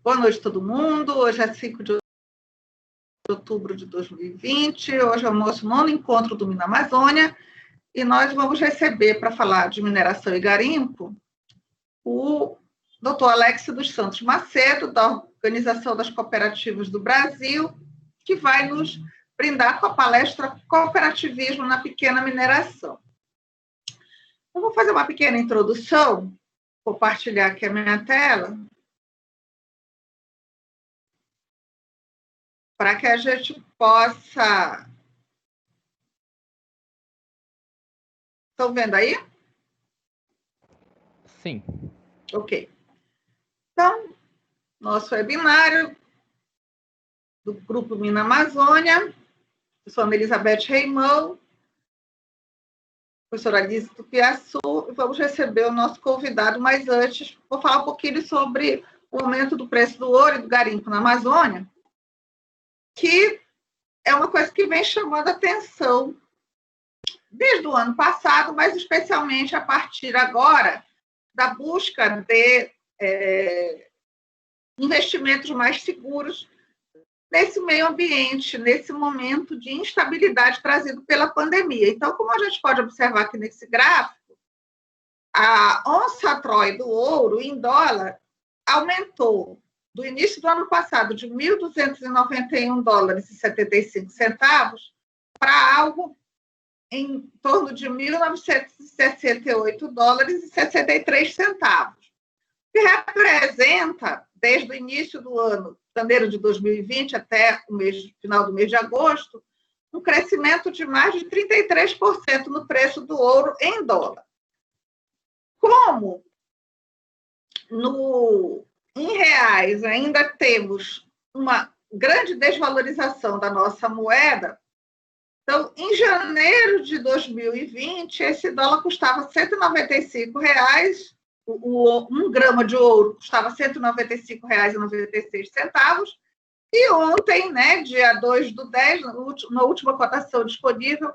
Boa noite, todo mundo. Hoje é 5 de outubro de 2020. Hoje é o nosso 9º encontro do Mina Amazônia e nós vamos receber, para falar de mineração e garimpo, o Dr. Alex dos Santos Macedo, da Organização das Cooperativas do Brasil, que vai nos brindar com a palestra Cooperativismo na Pequena Mineração. Eu vou fazer uma pequena introdução, compartilhar aqui a minha tela, para que a gente possa... Estão vendo aí? Sim. Ok. Então, nosso webinário do Grupo Mina Amazônia, eu sou Ana Elizabeth Reimão, professora Alice Tupiaçu, e vamos receber o nosso convidado, mas antes vou falar um pouquinho sobre o aumento do preço do ouro e do garimpo na Amazônia, que é uma coisa que vem chamando a atenção desde o ano passado, mas especialmente a partir agora da busca de investimentos mais seguros nesse meio ambiente, nesse momento de instabilidade trazido pela pandemia. Então, como a gente pode observar aqui nesse gráfico, a onça Troy do ouro em dólar aumentou do início do ano passado de $1.291,75 para algo em torno de $1.968,63, que representa, desde o início do ano, janeiro de 2020 até o final do mês de agosto, um crescimento de mais de 33% no preço do ouro em dólar. Como em reais ainda temos uma grande desvalorização da nossa moeda, então, em janeiro de 2020, esse dólar custava R$ 195, um grama de ouro custava R$ 195,96, e ontem, né, dia 2/10, na última cotação disponível,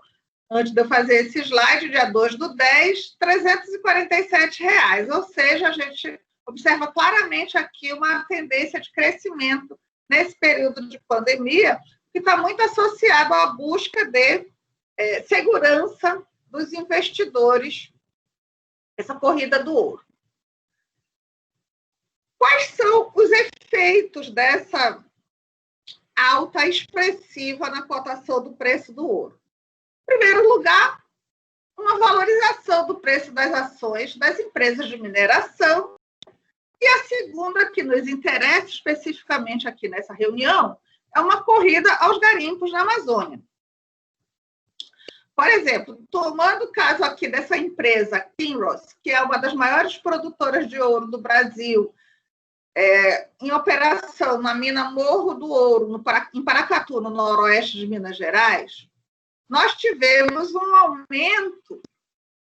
antes de eu fazer esse slide, dia 2/10, R$ 347, ou seja, a gente observa claramente aqui uma tendência de crescimento nesse período de pandemia, que está muito associado à busca de segurança dos investidores, essa corrida do ouro. Quais são os efeitos dessa alta expressiva na cotação do preço do ouro? Em primeiro lugar, uma valorização do preço das ações das empresas de mineração. E a segunda, que nos interessa especificamente aqui nessa reunião, é uma corrida aos garimpos na Amazônia. Por exemplo, tomando o caso aqui dessa empresa, Kinross, que é uma das maiores produtoras de ouro do Brasil, em operação na mina Morro do Ouro, em Paracatu, no noroeste de Minas Gerais, nós tivemos um aumento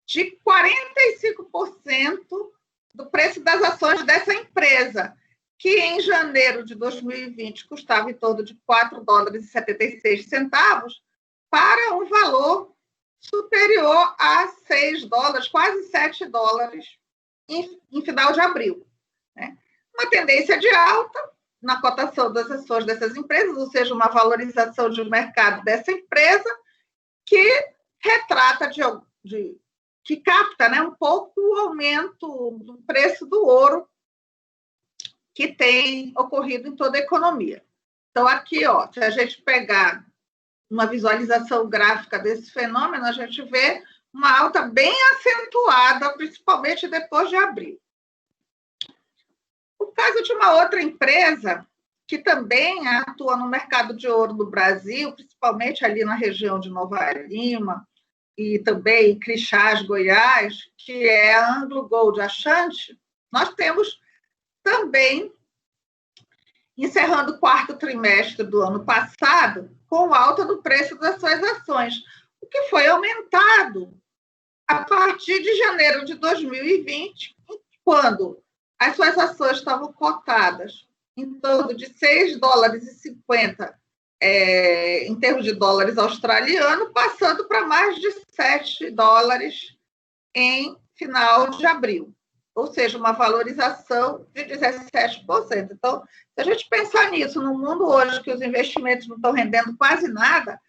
de 45% do preço das ações dessa empresa, que em janeiro de 2020 custava em torno de $4,76, para um valor superior a $6, quase $7 em final de abril, né? Uma tendência de alta na cotação das ações dessas empresas, ou seja, uma valorização de mercado dessa empresa que retrata, que capta, né, um pouco o aumento do preço do ouro que tem ocorrido em toda a economia. Então, aqui, ó, se a gente pegar uma visualização gráfica desse fenômeno, a gente vê uma alta bem acentuada, principalmente depois de abril. O caso de uma outra empresa que também atua no mercado de ouro do Brasil, principalmente ali na região de Nova Lima e também em Crixás, Goiás, que é a Anglo Gold Ashanti, nós temos também, encerrando o 4º trimestre do ano passado, com alta do preço das suas ações, o que foi aumentado a partir de janeiro de 2020, quando as suas ações estavam cotadas em torno de $6,50 em termos de dólares australianos, passando para mais de $7 em final de abril, ou seja, uma valorização de 17%. Então, se a gente pensar nisso, no mundo hoje que os investimentos não estão rendendo quase nada,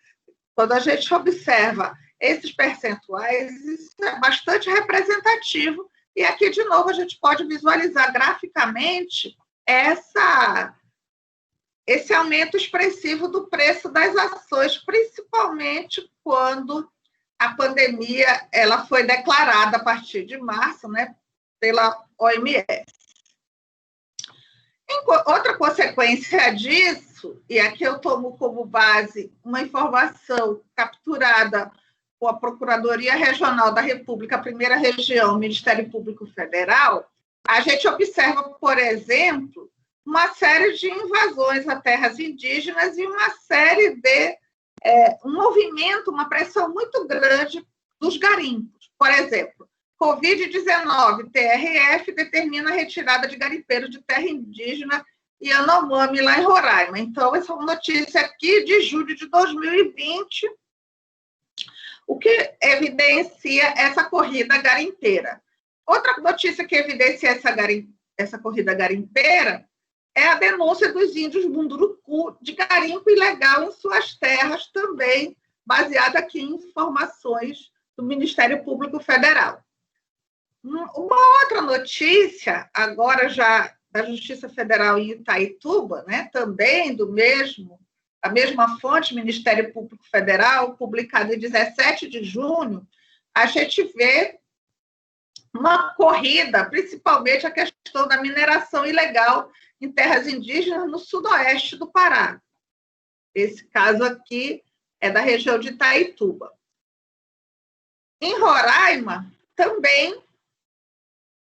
quando a gente observa esses percentuais, isso é bastante representativo, e aqui, de novo, a gente pode visualizar graficamente esse aumento expressivo do preço das ações, principalmente quando a pandemia ela foi declarada a partir de março, né, pela OMS. Outra consequência disso, e aqui eu tomo como base uma informação capturada com a Procuradoria Regional da República, a primeira região, Ministério Público Federal, a gente observa, por exemplo, uma série de invasões a terras indígenas e uma série de um movimento, uma pressão muito grande dos garimpos. Por exemplo, Covid-19, TRF determina a retirada de garimpeiros de terra indígena Yanomami, lá em Roraima. Então, essa é uma notícia aqui de julho de 2020, o que evidencia essa corrida garimpeira. Outra notícia que evidencia essa corrida garimpeira é a denúncia dos índios Munduruku de garimpo ilegal em suas terras, também baseada aqui em informações do Ministério Público Federal. Uma outra notícia, agora já da Justiça Federal em Itaituba, né, também a mesma fonte, Ministério Público Federal, publicada em 17 de junho, a gente vê uma corrida, principalmente a questão da mineração ilegal em terras indígenas no sudoeste do Pará. Esse caso aqui é da região de Itaituba. Em Roraima, também,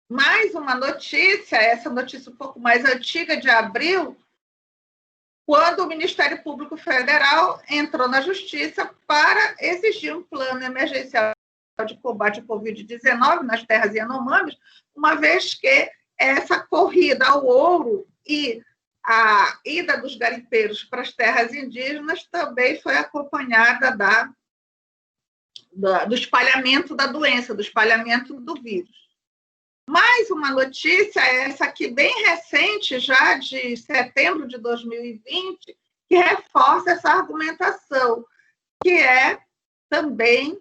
mais uma notícia, essa notícia um pouco mais antiga, de abril, quando o Ministério Público Federal entrou na Justiça para exigir um plano emergencial de combate à Covid-19 nas terras Yanomamis, uma vez que essa corrida ao ouro e a ida dos garimpeiros para as terras indígenas também foi acompanhada do espalhamento da doença, do espalhamento do vírus. Mais uma notícia, essa aqui bem recente, já de setembro de 2020, que reforça essa argumentação, que é também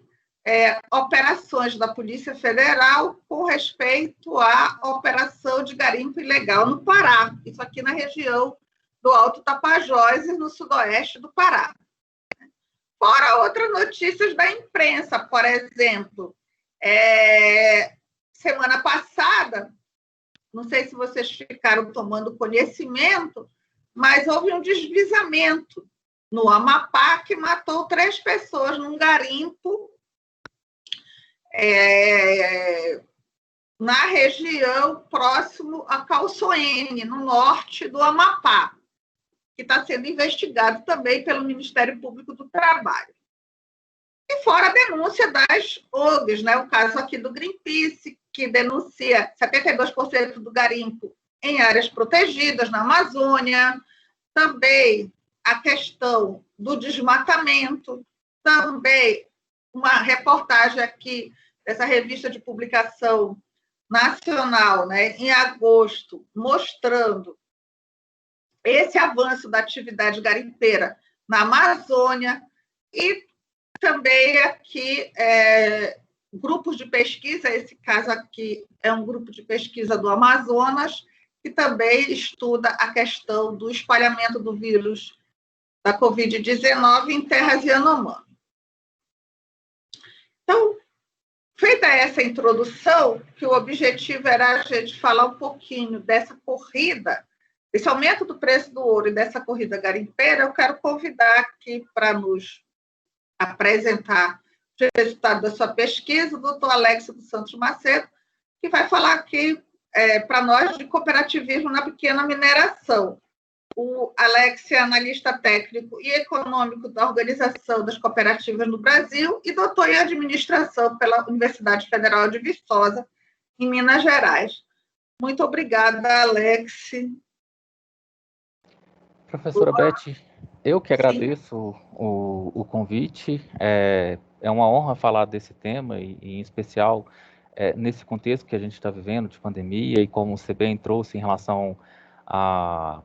operações da Polícia Federal com respeito à operação de garimpo ilegal no Pará, isso aqui na região do Alto Tapajós e no sudoeste do Pará. Fora outras notícias da imprensa, por exemplo, semana passada, não sei se vocês ficaram tomando conhecimento, mas houve um deslizamento no Amapá que matou 3 pessoas num garimpo na região próximo a Calçoene, no norte do Amapá, que está sendo investigado também pelo Ministério Público do Trabalho. E fora a denúncia das ONGs, né? O caso aqui do Greenpeace, que denuncia 72% do garimpo em áreas protegidas na Amazônia, também a questão do desmatamento, também uma reportagem aqui dessa revista de publicação nacional, né, em agosto, mostrando esse avanço da atividade garimpeira na Amazônia, e também aqui grupos de pesquisa, esse caso aqui é um grupo de pesquisa do Amazonas, que também estuda a questão do espalhamento do vírus da Covid-19 em terras Yanomami. Então, feita essa introdução, que o objetivo era a gente falar um pouquinho dessa corrida, desse aumento do preço do ouro e dessa corrida garimpeira, eu quero convidar aqui para nos apresentar o resultado da sua pesquisa, o doutor Alex dos Santos Macedo, que vai falar aqui para nós de cooperativismo na pequena mineração. O Alex é analista técnico e econômico da Organização das Cooperativas no Brasil e doutor em administração pela Universidade Federal de Viçosa, em Minas Gerais. Muito obrigada, Alex. Professora Beth, eu que agradeço o convite. É uma honra falar desse tema, e em especial nesse contexto que a gente está vivendo de pandemia e como você bem trouxe em relação a,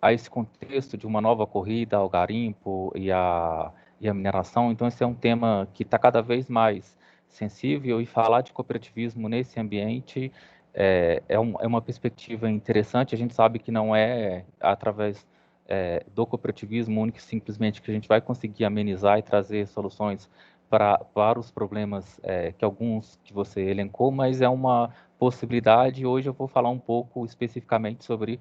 a esse contexto de uma nova corrida ao garimpo e a mineração. Então, esse é um tema que está cada vez mais sensível e falar de cooperativismo nesse ambiente é uma perspectiva interessante. A gente sabe que não é através do cooperativismo único e simplesmente que a gente vai conseguir amenizar e trazer soluções para os problemas que alguns que você elencou, mas é uma possibilidade. Hoje eu vou falar um pouco especificamente sobre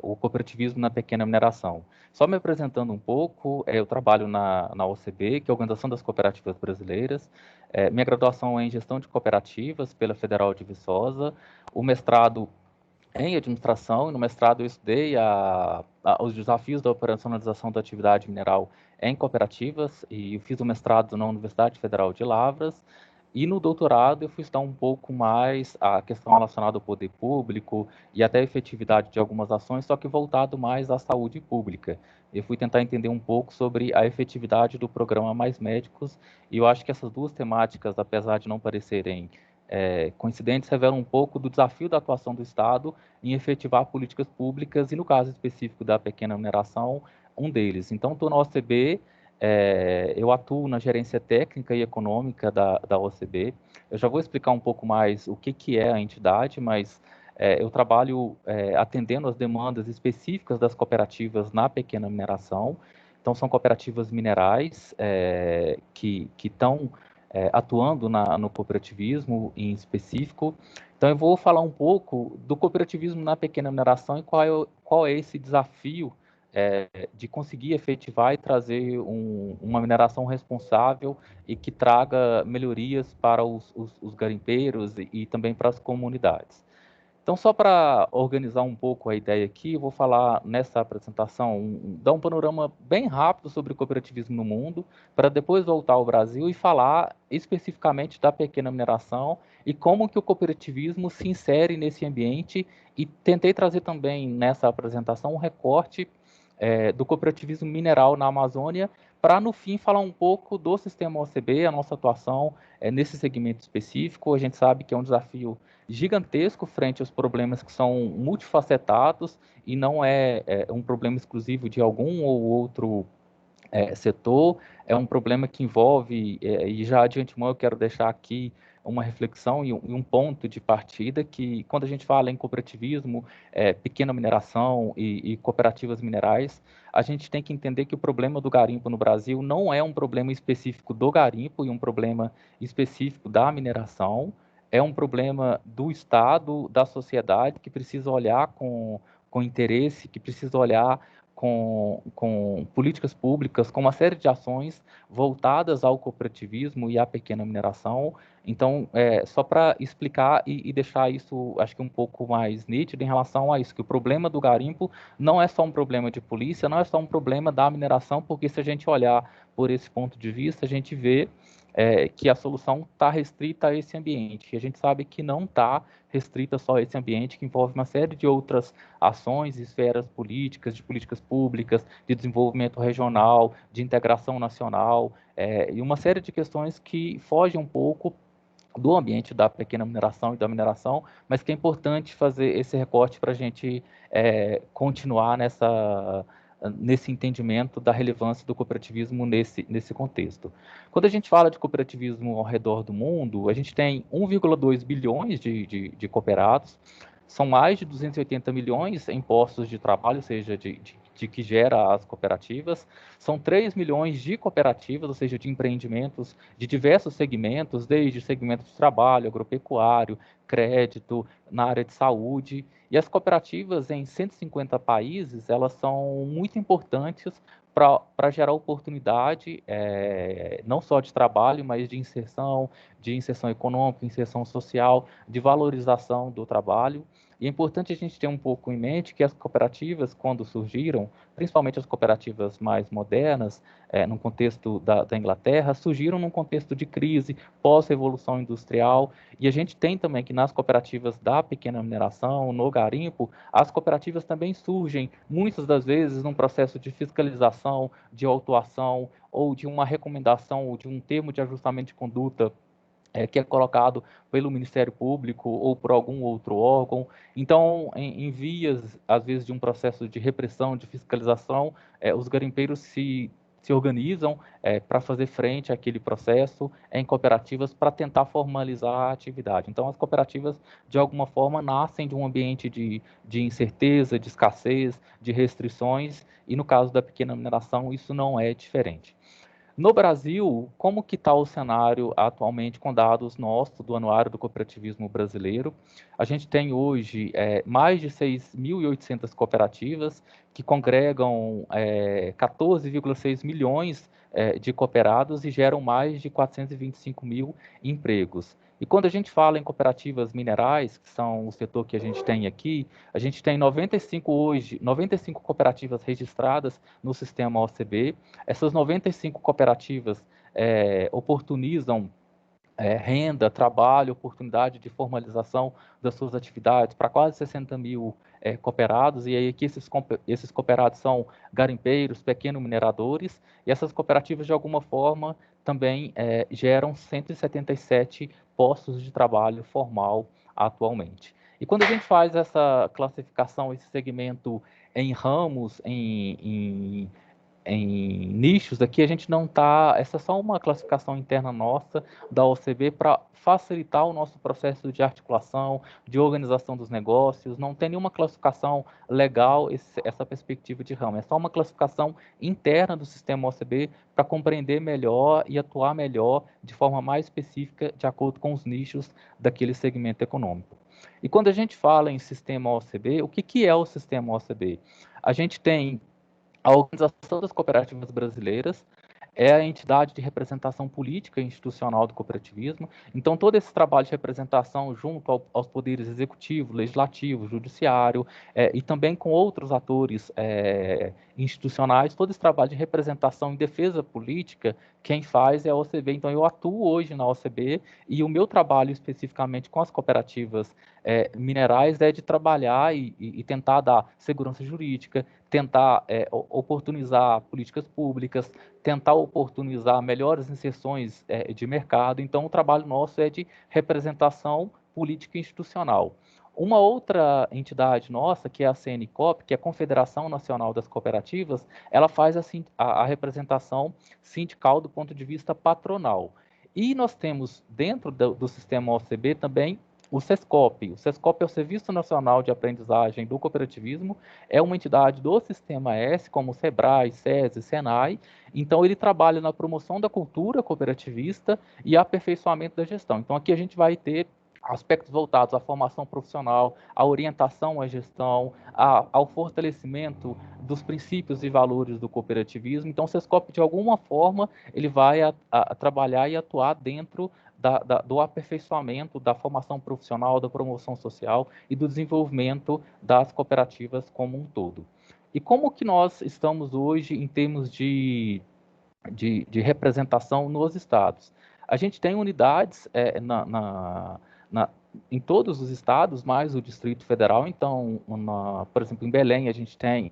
o cooperativismo na pequena mineração. Só me apresentando um pouco, eu trabalho na OCB, que é a Organização das Cooperativas Brasileiras. Minha graduação é em Gestão de Cooperativas pela Federal de Viçosa. O mestrado em administração, e no mestrado eu estudei os desafios da operacionalização da atividade mineral em cooperativas, e eu fiz o mestrado na Universidade Federal de Lavras, e no doutorado eu fui estudar um pouco mais a questão relacionada ao poder público e até a efetividade de algumas ações, só que voltado mais à saúde pública. Eu fui tentar entender um pouco sobre a efetividade do programa Mais Médicos, e eu acho que essas duas temáticas, apesar de não parecerem coincidentes, revelam um pouco do desafio da atuação do Estado em efetivar políticas públicas e, no caso específico da pequena mineração, um deles. Então, estou na OCB, eu atuo na gerência técnica e econômica da OCB. Eu já vou explicar um pouco mais o que é a entidade, mas eu trabalho atendendo as demandas específicas das cooperativas na pequena mineração. Então, são cooperativas minerais que estão atuando no cooperativismo em específico. Então, eu vou falar um pouco do cooperativismo na pequena mineração e qual é esse desafio de conseguir efetivar e trazer uma mineração responsável e que traga melhorias para os garimpeiros e também para as comunidades. Então, só para organizar um pouco a ideia aqui, eu vou falar nessa apresentação, dar um panorama bem rápido sobre o cooperativismo no mundo, para depois voltar ao Brasil e falar especificamente da pequena mineração e como que o cooperativismo se insere nesse ambiente, e tentei trazer também nessa apresentação um recorte do cooperativismo mineral na Amazônia, para no fim falar um pouco do sistema OCB, a nossa atuação nesse segmento específico. A gente sabe que é um desafio gigantesco frente aos problemas que são multifacetados e não é um problema exclusivo de algum ou outro setor, é um problema que envolve, e já de antemão eu quero deixar aqui uma reflexão e um ponto de partida, que quando a gente fala em cooperativismo, pequena mineração e cooperativas minerais, a gente tem que entender que o problema do garimpo no Brasil não é um problema específico do garimpo e um problema específico da mineração, é um problema do Estado, da sociedade, que precisa olhar com interesse, que precisa olhar com políticas públicas, com uma série de ações voltadas ao cooperativismo e à pequena mineração. Então, só para explicar e deixar isso, acho que um pouco mais nítido em relação a isso, que o problema do garimpo não é só um problema de polícia, não é só um problema da mineração, porque se a gente olhar por esse ponto de vista, a gente vê que a solução está restrita a esse ambiente. E a gente sabe que não está restrita só a esse ambiente, que envolve uma série de outras ações, esferas políticas, de políticas públicas, de desenvolvimento regional, de integração nacional, e uma série de questões que fogem um pouco do ambiente da pequena mineração e da mineração, mas que é importante fazer esse recorte para a gente continuar nesse entendimento da relevância do cooperativismo nesse contexto. Quando a gente fala de cooperativismo ao redor do mundo, a gente tem 1,2 bilhões de cooperados, são mais de 280 milhões em postos de trabalho, ou seja, de que gera as cooperativas, são 3 milhões de cooperativas, ou seja, de empreendimentos de diversos segmentos, desde segmento de trabalho, agropecuário, crédito, na área de saúde. E as cooperativas em 150 países, elas são muito importantes para gerar oportunidade, não só de trabalho, mas de inserção econômica, inserção social, de valorização do trabalho. E é importante a gente ter um pouco em mente que as cooperativas, quando surgiram, principalmente as cooperativas mais modernas, no contexto da Inglaterra, surgiram num contexto de crise, pós-revolução industrial, e a gente tem também que nas cooperativas da pequena mineração, no garimpo, as cooperativas também surgem, muitas das vezes, num processo de fiscalização, de autuação, ou de uma recomendação, ou de um termo de ajustamento de conduta que é colocado pelo Ministério Público ou por algum outro órgão. Então, em vias, às vezes, de um processo de repressão, de fiscalização, os garimpeiros se organizam para fazer frente àquele processo em cooperativas para tentar formalizar a atividade. Então, as cooperativas, de alguma forma, nascem de um ambiente de incerteza, de escassez, de restrições, e no caso da pequena mineração, isso não é diferente. No Brasil, como que está o cenário atualmente com dados nossos do Anuário do Cooperativismo Brasileiro? A gente tem hoje mais de 6.800 cooperativas que congregam 14,6 milhões de cooperados e geram mais de 425 mil empregos. E quando a gente fala em cooperativas minerais, que são o setor que a gente tem aqui, a gente tem 95 cooperativas registradas no sistema OCB. Essas 95 cooperativas oportunizam renda, trabalho, oportunidade de formalização das suas atividades para quase 60 mil cooperados, e aí aqui esses cooperados são garimpeiros, pequenos mineradores, e essas cooperativas, de alguma forma, também geram 177 postos de trabalho formal atualmente. E quando a gente faz essa classificação, esse segmento em ramos, em nichos, aqui a gente não está, essa é só uma classificação interna nossa da OCB para facilitar o nosso processo de articulação, de organização dos negócios, não tem nenhuma classificação legal essa perspectiva de ramo, é só uma classificação interna do sistema OCB para compreender melhor e atuar melhor de forma mais específica de acordo com os nichos daquele segmento econômico. E quando a gente fala em sistema OCB, o que é o sistema OCB? A gente tem a Organização das Cooperativas Brasileiras, é a entidade de representação política e institucional do cooperativismo. Então, todo esse trabalho de representação junto aos poderes executivo, legislativo, judiciário, e também com outros atores institucionais, todo esse trabalho de representação e defesa política, quem faz é a OCB. Então, eu atuo hoje na OCB e o meu trabalho especificamente com as cooperativas minerais é de trabalhar e tentar dar segurança jurídica, tentar oportunizar políticas públicas, tentar oportunizar melhores inserções de mercado. Então, o trabalho nosso é de representação política e institucional. Uma outra entidade nossa, que é a CNCOP, que é a Confederação Nacional das Cooperativas, ela faz a representação sindical do ponto de vista patronal. E nós temos, dentro do sistema OCB, também o SESCOP. O SESCOP é o Serviço Nacional de Aprendizagem do Cooperativismo, é uma entidade do Sistema S, como o SEBRAE, SESI, SENAI. Então, ele trabalha na promoção da cultura cooperativista e aperfeiçoamento da gestão. Então, aqui a gente vai ter aspectos voltados à formação profissional, à orientação à gestão, ao fortalecimento dos princípios e valores do cooperativismo. Então, o SESCOP, de alguma forma, ele vai trabalhar e atuar dentro do aperfeiçoamento, da formação profissional, da promoção social e do desenvolvimento das cooperativas como um todo. E como que nós estamos hoje em termos de representação nos estados? A gente tem unidades em todos os estados, mais o Distrito Federal. Então, por exemplo, em Belém a gente tem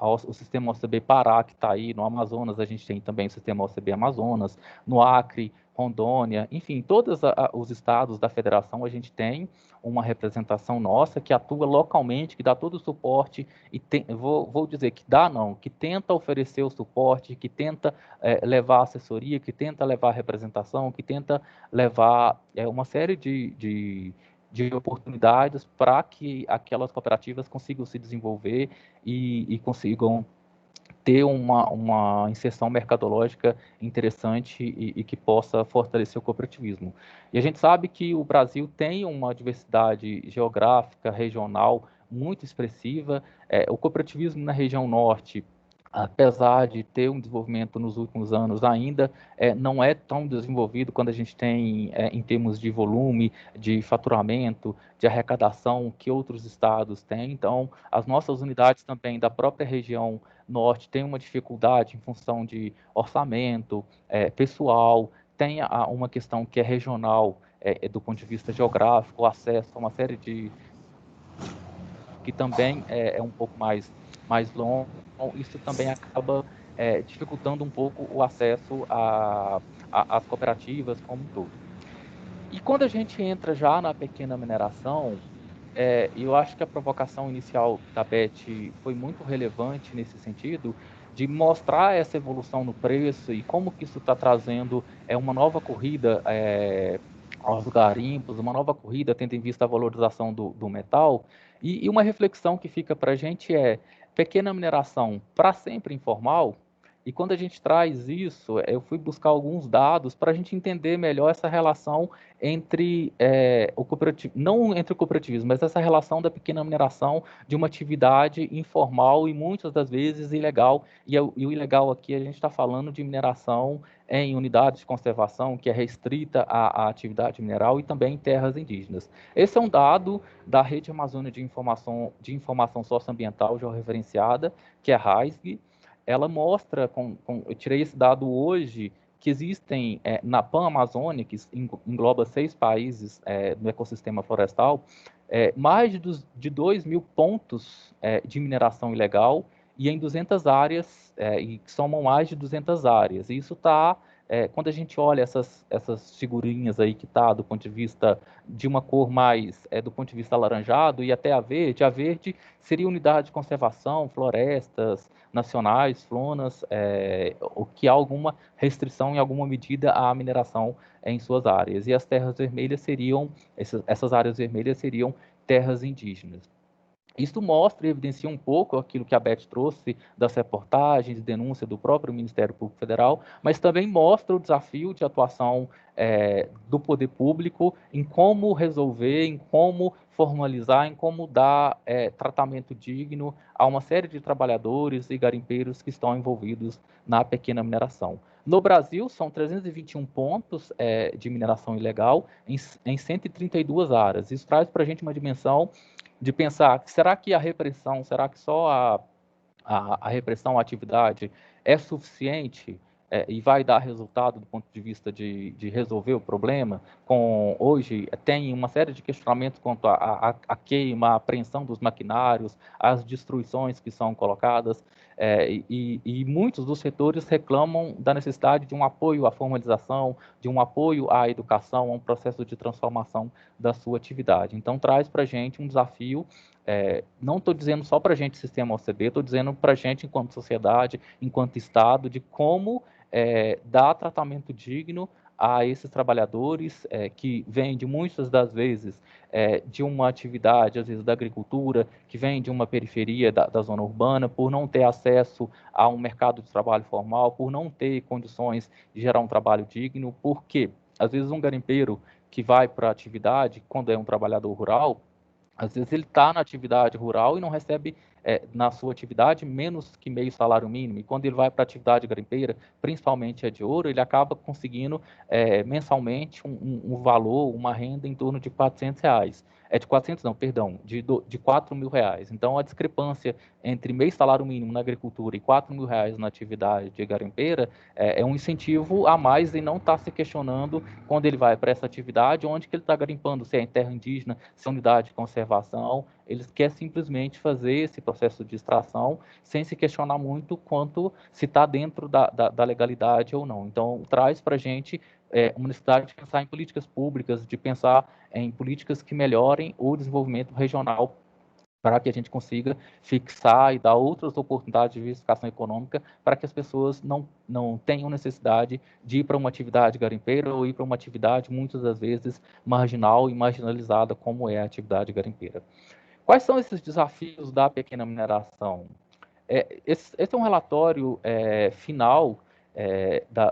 o sistema OCB Pará, que está aí. No Amazonas a gente tem também o sistema OCB Amazonas, no Acre, Rondônia, enfim, todos os estados da federação a gente tem uma representação nossa que atua localmente, que dá todo o suporte, e vou dizer que dá não, que tenta oferecer o suporte, que tenta levar assessoria, que tenta levar representação, que tenta levar uma série de oportunidades para que aquelas cooperativas consigam se desenvolver e consigam ter uma inserção mercadológica interessante e que possa fortalecer o cooperativismo. E a gente sabe que o Brasil tem uma diversidade geográfica, regional, muito expressiva. O cooperativismo na região norte, apesar de ter um desenvolvimento nos últimos anos, ainda não é tão desenvolvido quando a gente tem, em termos de volume, de faturamento, de arrecadação, que outros estados têm. Então, as nossas unidades também da própria região norte têm uma dificuldade em função de orçamento, pessoal, tem uma questão que é regional, do ponto de vista geográfico, o acesso a uma série de que também é um pouco mais longo, isso também acaba dificultando um pouco o acesso às cooperativas como um todo. E quando a gente entra já na pequena mineração, eu acho que a provocação inicial da Beth foi muito relevante nesse sentido, de mostrar essa evolução no preço e como que isso está trazendo uma nova corrida aos garimpos, uma nova corrida tendo em vista a valorização do metal. E uma reflexão que fica para a gente é pequena mineração para sempre informal. E quando a gente traz isso, eu fui buscar alguns dados para a gente entender melhor essa relação entre o cooperativo, não entre o cooperativismo, mas essa relação da pequena mineração de uma atividade informal e muitas das vezes ilegal. E o ilegal aqui a gente está falando de mineração em unidades de conservação que é restrita à atividade mineral e também em terras indígenas. Esse é um dado da Rede Amazônia de Informação Socioambiental georreferenciada, que é a RAISG. Ela mostra, eu tirei esse dado hoje, que existem na Pan-Amazônia, que engloba 6 países no ecossistema florestal, mais de 2 mil pontos de mineração ilegal e em 200 áreas, e somam mais de 200 áreas. E isso está, quando a gente olha essas figurinhas aí que está do ponto de vista de uma cor mais, do ponto de vista alaranjado e até a verde seria unidade de conservação, florestas nacionais, flonas, o que há alguma restrição em alguma medida à mineração em suas áreas. E as terras vermelhas seriam, essas áreas vermelhas seriam terras indígenas. Isso mostra e evidencia um pouco aquilo que a Beth trouxe das reportagens, denúncia do próprio Ministério Público Federal, mas também mostra o desafio de atuação do poder público em como resolver, em como formalizar, em como dar tratamento digno a uma série de trabalhadores e garimpeiros que estão envolvidos na pequena mineração. No Brasil, são 321 pontos de mineração ilegal em 132 áreas. Isso traz para a gente uma dimensão de pensar, será que a repressão, será que só a repressão à atividade é suficiente e vai dar resultado do ponto de vista de resolver o problema? Hoje tem uma série de questionamentos quanto à queima, à apreensão dos maquinários, às destruições que são colocadas, e muitos dos setores reclamam da necessidade de um apoio à formalização, de um apoio à educação, a um processo de transformação da sua atividade. Então, traz para a gente um desafio, não estou dizendo só para a gente, sistema OCB, estou dizendo para a gente, enquanto sociedade, enquanto Estado, de como dar tratamento digno a esses trabalhadores que vêm de muitas das vezes de uma atividade, às vezes da agricultura, que vem de uma periferia da zona urbana, por não ter acesso a um mercado de trabalho formal, por não ter condições de gerar um trabalho digno, porque às vezes um garimpeiro que vai para a atividade, quando é um trabalhador rural, às vezes ele está na atividade rural e não recebe na sua atividade menos que meio salário mínimo. E quando ele vai para a atividade garimpeira, principalmente a de ouro, ele acaba conseguindo mensalmente um valor, uma renda em torno de R$ 400. De 400 não, perdão, de R$ 4.000. Então a discrepância entre meio salário mínimo na agricultura e R$ 4.000 na atividade de garimpeira é um incentivo a mais e não está se questionando quando ele vai para essa atividade, onde que ele está garimpando, se é em terra indígena, se é unidade de conservação. Eles querem simplesmente fazer esse processo de extração sem se questionar muito quanto se está dentro da legalidade ou não. Então, traz para a gente uma necessidade de pensar em políticas públicas, de pensar em políticas que melhorem o desenvolvimento regional para que a gente consiga fixar e dar outras oportunidades de diversificação econômica para que as pessoas não tenham necessidade de ir para uma atividade garimpeira ou ir para uma atividade, muitas das vezes, marginal e marginalizada, como é a atividade garimpeira. Quais são esses desafios da pequena mineração? Esse é um relatório final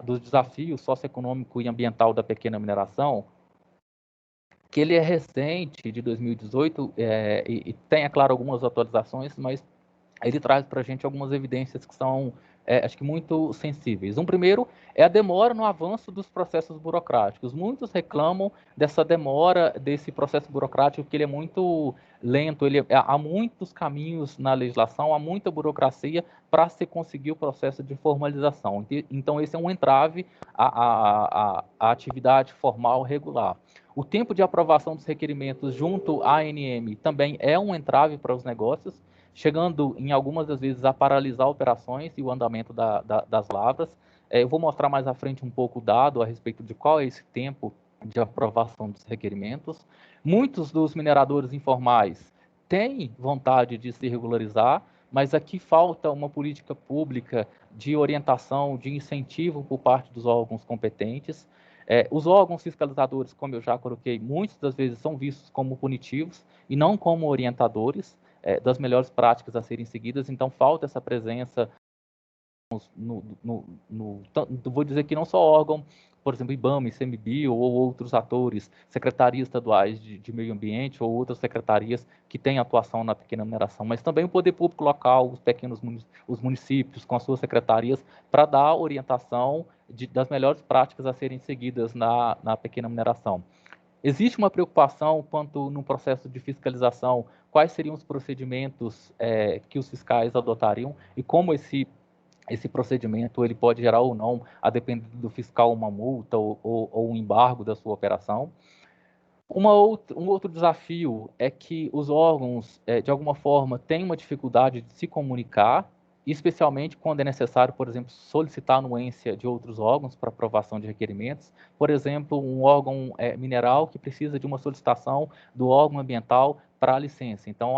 dos desafios socioeconômico e ambiental da pequena mineração, que ele é recente, de 2018, e tem, é claro, algumas atualizações, mas ele traz para a gente algumas evidências que são, acho que, muito sensíveis. Um primeiro é a demora no avanço dos processos burocráticos. Muitos reclamam dessa demora, desse processo burocrático, que ele é muito lento, há muitos caminhos na legislação, há muita burocracia para se conseguir o processo de formalização. Então, esse é um entrave à atividade formal regular. O tempo de aprovação dos requerimentos junto à ANM também é um entrave para os negócios, chegando em algumas das vezes a paralisar operações e o andamento das lavras. Eu vou mostrar mais à frente um pouco o dado a respeito de qual é esse tempo de aprovação dos requerimentos. Muitos dos mineradores informais têm vontade de se regularizar, mas aqui falta uma política pública de orientação, de incentivo por parte dos órgãos competentes. Os órgãos fiscalizadores, como eu já coloquei, muitas das vezes são vistos como punitivos e não como orientadores das melhores práticas a serem seguidas, então falta essa presença vou dizer que não só órgão, por exemplo, IBAMA, ICMBio ou outros atores, secretarias estaduais de meio ambiente ou outras secretarias que têm atuação na pequena mineração, mas também o poder público local, os municípios com as suas secretarias, para dar orientação das melhores práticas a serem seguidas na pequena mineração. Existe uma preocupação quanto no processo de fiscalização, quais seriam os procedimentos que os fiscais adotariam e como esse procedimento ele pode gerar ou não, a depender do fiscal, uma multa ou um embargo da sua operação. Um outro desafio é que os órgãos, de alguma forma, têm uma dificuldade de se comunicar, especialmente quando é necessário, por exemplo, solicitar anuência de outros órgãos para aprovação de requerimentos. Por exemplo, um órgão mineral que precisa de uma solicitação do órgão ambiental para a licença. Então,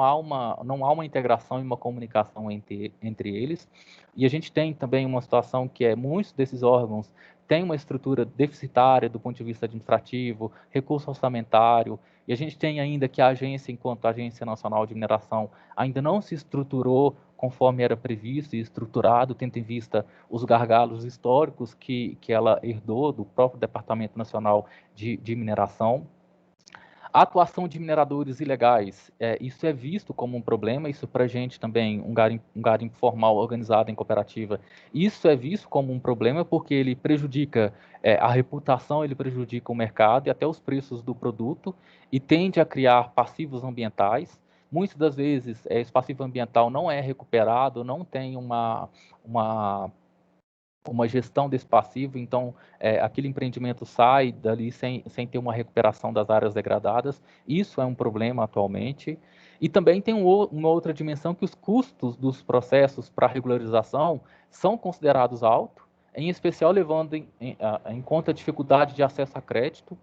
não há uma integração e uma comunicação entre eles. E a gente tem também uma situação que muitos desses órgãos têm uma estrutura deficitária do ponto de vista administrativo, recurso orçamentário, e a gente tem ainda que a agência, enquanto Agência Nacional de Mineração, ainda não se estruturou conforme era previsto e estruturado, tendo em vista os gargalos históricos que ela herdou do próprio Departamento Nacional de Mineração. A atuação de mineradores ilegais, isso é visto como um problema, isso para a gente também, um garimpo formal organizado em cooperativa, isso é visto como um problema porque ele prejudica a reputação, ele prejudica o mercado e até os preços do produto e tende a criar passivos ambientais. Muitas das vezes, esse passivo ambiental não é recuperado, não tem uma gestão desse passivo, então aquele empreendimento sai dali sem ter uma recuperação das áreas degradadas. Isso é um problema atualmente. E também tem uma outra dimensão que os custos dos processos para regularização são considerados altos, em especial levando em conta a dificuldade de acesso a crédito.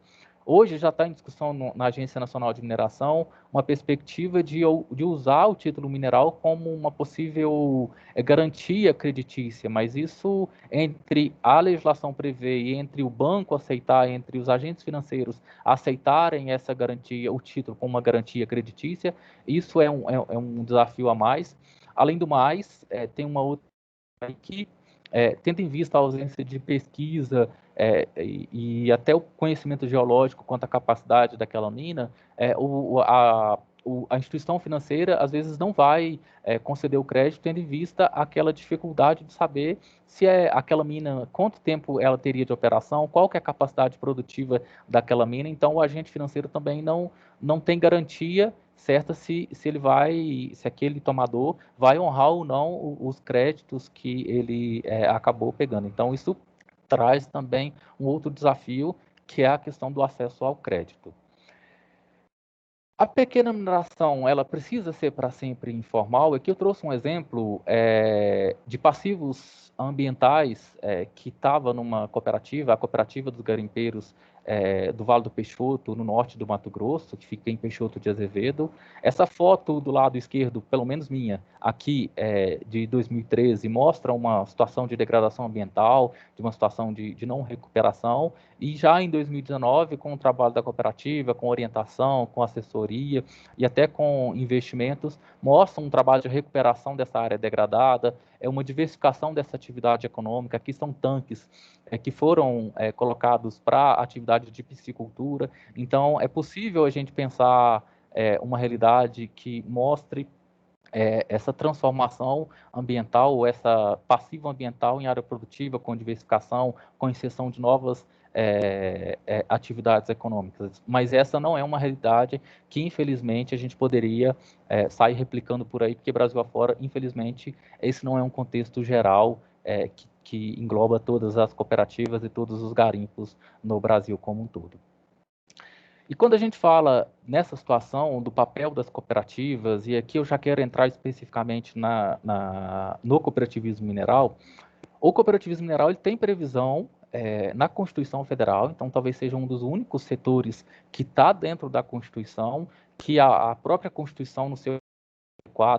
Hoje já está em discussão na Agência Nacional de Mineração uma perspectiva de usar o título mineral como uma possível garantia creditícia, mas isso entre a legislação prevê e entre o banco aceitar, entre os agentes financeiros aceitarem essa garantia, o título como uma garantia creditícia, isso é um desafio a mais. Além do mais, tem uma outra que tendo em vista a ausência de pesquisa e até o conhecimento geológico quanto à capacidade daquela mina, a instituição financeira às vezes não vai conceder o crédito tendo em vista aquela dificuldade de saber se aquela mina, quanto tempo ela teria de operação, qual que é a capacidade produtiva daquela mina. Então o agente financeiro também não tem garantia certa se aquele tomador vai honrar ou não os créditos que ele acabou pegando. Então isso traz também um outro desafio, que é a questão do acesso ao crédito. A pequena mineração, ela precisa ser para sempre informal. Aqui eu trouxe um exemplo de passivos ambientais que estava numa cooperativa, a Cooperativa dos Garimpeiros do Vale do Peixoto, no norte do Mato Grosso, que fica em Peixoto de Azevedo. Essa foto do lado esquerdo, pelo menos minha, aqui de 2013, mostra uma situação de degradação ambiental, de uma situação de não recuperação, e já em 2019, com o trabalho da cooperativa, com orientação, com assessoria e até com investimentos, mostra um trabalho de recuperação dessa área degradada, uma diversificação dessa atividade econômica. Aqui são tanques que foram colocados para atividade de piscicultura. Então, é possível a gente pensar uma realidade que mostre essa transformação ambiental, ou essa passiva ambiental em área produtiva, com diversificação, com inserção de novas atividades econômicas. Mas essa não é uma realidade que, infelizmente, a gente poderia sair replicando por aí, porque Brasil afora, infelizmente, esse não é um contexto geral que engloba todas as cooperativas e todos os garimpos no Brasil como um todo. E quando a gente fala nessa situação do papel das cooperativas, e aqui eu já quero entrar especificamente no cooperativismo mineral, o cooperativismo mineral ele tem previsão na Constituição Federal, então talvez seja um dos únicos setores que está dentro da Constituição, que a própria Constituição, no seu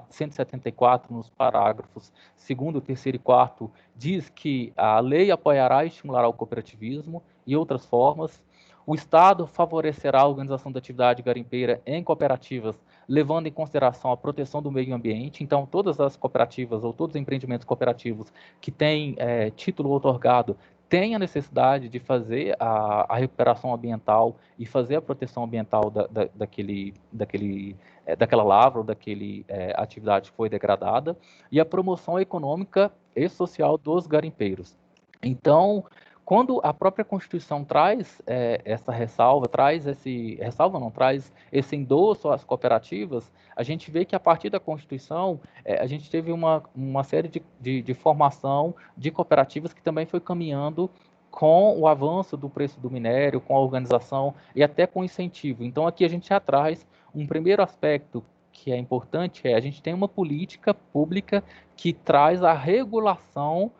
174, nos parágrafos 2º, 3º e 4º, diz que a lei apoiará e estimulará o cooperativismo e outras formas. O Estado favorecerá a organização da atividade garimpeira em cooperativas, levando em consideração a proteção do meio ambiente. Então, todas as cooperativas ou todos os empreendimentos cooperativos que têm título otorgado têm a necessidade de fazer a recuperação ambiental e fazer a proteção ambiental daquela lavra ou daquela atividade que foi degradada, e a promoção econômica e social dos garimpeiros. Então, quando a própria Constituição traz essa ressalva, traz esse endosso às cooperativas, a gente vê que a partir da Constituição, a gente teve uma série de formação de cooperativas que também foi caminhando com o avanço do preço do minério, com a organização e até com incentivo. Então, aqui a gente já traz um primeiro aspecto que é importante, a gente tem uma política pública que traz a regulação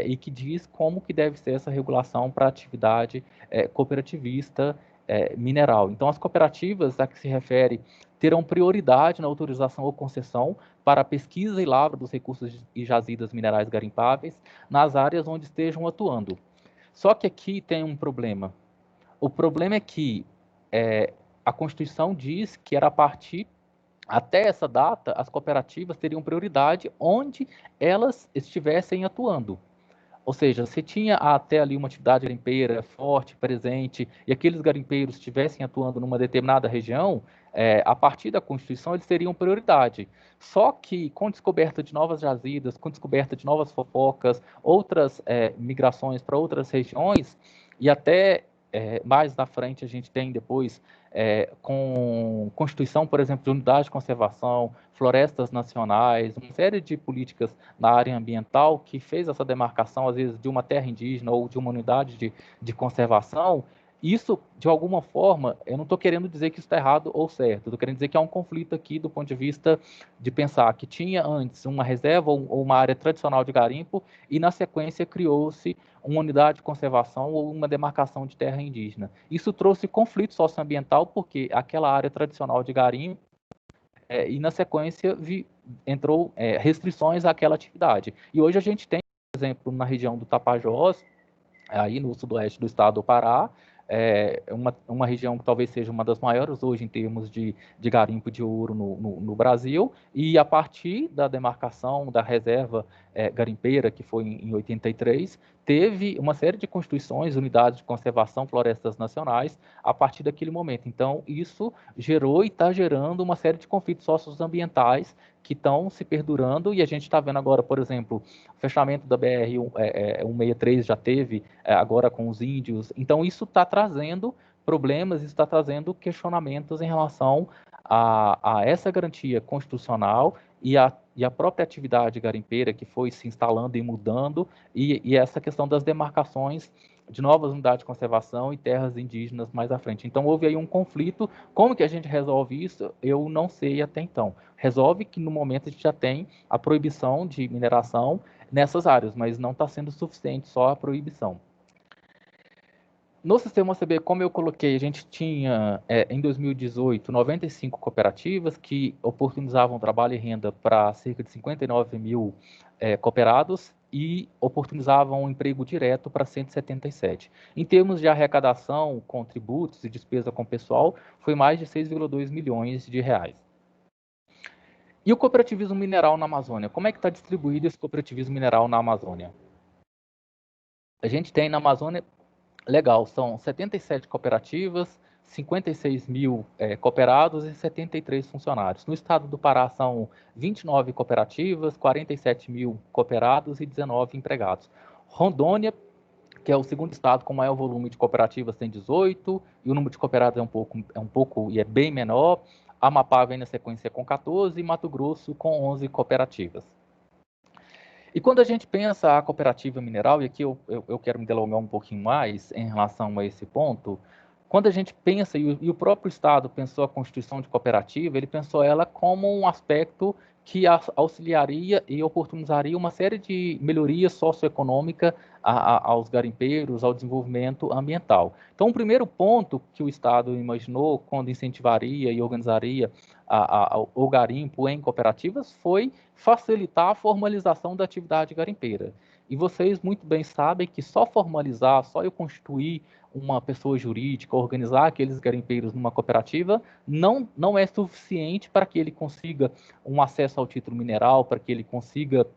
e que diz como que deve ser essa regulação para a atividade cooperativista mineral. Então, as cooperativas a que se refere terão prioridade na autorização ou concessão para a pesquisa e lavra dos recursos e jazidas minerais garimpáveis nas áreas onde estejam atuando. Só que aqui tem um problema. O problema é que a Constituição diz que era a partir, até essa data, as cooperativas teriam prioridade onde elas estivessem atuando. Ou seja, se tinha até ali uma atividade garimpeira forte, presente, e aqueles garimpeiros estivessem atuando numa determinada região, a partir da Constituição eles teriam prioridade. Só que com descoberta de novas jazidas, com descoberta de novas fofocas, outras migrações para outras regiões, e até mais na frente a gente tem depois, com Constituição, por exemplo, de unidade de conservação, florestas nacionais, uma série de políticas na área ambiental que fez essa demarcação, às vezes, de uma terra indígena ou de uma unidade de conservação. Isso, de alguma forma, eu não estou querendo dizer que isso está errado ou certo, estou querendo dizer que há um conflito aqui do ponto de vista de pensar que tinha antes uma reserva ou uma área tradicional de garimpo e, na sequência, criou-se uma unidade de conservação ou uma demarcação de terra indígena. Isso trouxe conflito socioambiental porque aquela área tradicional de garimpo e, na sequência, entrou restrições àquela atividade. E hoje a gente tem, por exemplo, na região do Tapajós, aí no sudoeste do estado do Pará, uma região que talvez seja uma das maiores hoje em termos de garimpo de ouro no Brasil, e a partir da demarcação da reserva garimpeira, que foi em 83, teve uma série de constituições, unidades de conservação, florestas nacionais, a partir daquele momento. Então, isso gerou e está gerando uma série de conflitos socioambientais que estão se perdurando, e a gente está vendo agora, por exemplo, o fechamento da BR-163 já teve, agora com os índios. Então, isso está trazendo problemas, isso está trazendo questionamentos em relação a essa garantia constitucional e a própria atividade garimpeira que foi se instalando e mudando, e essa questão das demarcações de novas unidades de conservação e terras indígenas mais à frente. Então, houve aí um conflito. Como que a gente resolve isso? Eu não sei até então. Resolve que, no momento, a gente já tem a proibição de mineração nessas áreas, mas não está sendo suficiente só a proibição. No sistema OCB, como eu coloquei, a gente tinha, em 2018, 95 cooperativas que oportunizavam trabalho e renda para cerca de 59 mil cooperados e oportunizavam um emprego direto para 177. Em termos de arrecadação com tributos e despesa com pessoal, foi mais de 6,2 milhões de reais. E o cooperativismo mineral na Amazônia? Como é que está distribuído esse cooperativismo mineral na Amazônia? A gente tem na Amazônia, legal, são 77 cooperativas, 56 mil cooperados e 73 funcionários. No estado do Pará são 29 cooperativas, 47 mil cooperados e 19 empregados. Rondônia, que é o segundo estado com maior volume de cooperativas, tem 18, e o número de cooperados é um pouco e é bem menor. Amapá vem na sequência com 14 e Mato Grosso com 11 cooperativas. E quando a gente pensa a cooperativa mineral, e aqui eu quero me delongar um pouquinho mais em relação a esse ponto, quando a gente pensa, e o próprio Estado pensou a constituição de cooperativa, ele pensou ela como um aspecto que auxiliaria e oportunizaria uma série de melhorias socioeconômicas aos garimpeiros, ao desenvolvimento ambiental. Então, o primeiro ponto que o Estado imaginou quando incentivaria e organizaria o garimpo em cooperativas foi facilitar a formalização da atividade garimpeira. E vocês muito bem sabem que só formalizar, só eu constituir uma pessoa jurídica, organizar aqueles garimpeiros numa cooperativa, não é suficiente para que ele consiga um acesso ao título mineral, para que ele consiga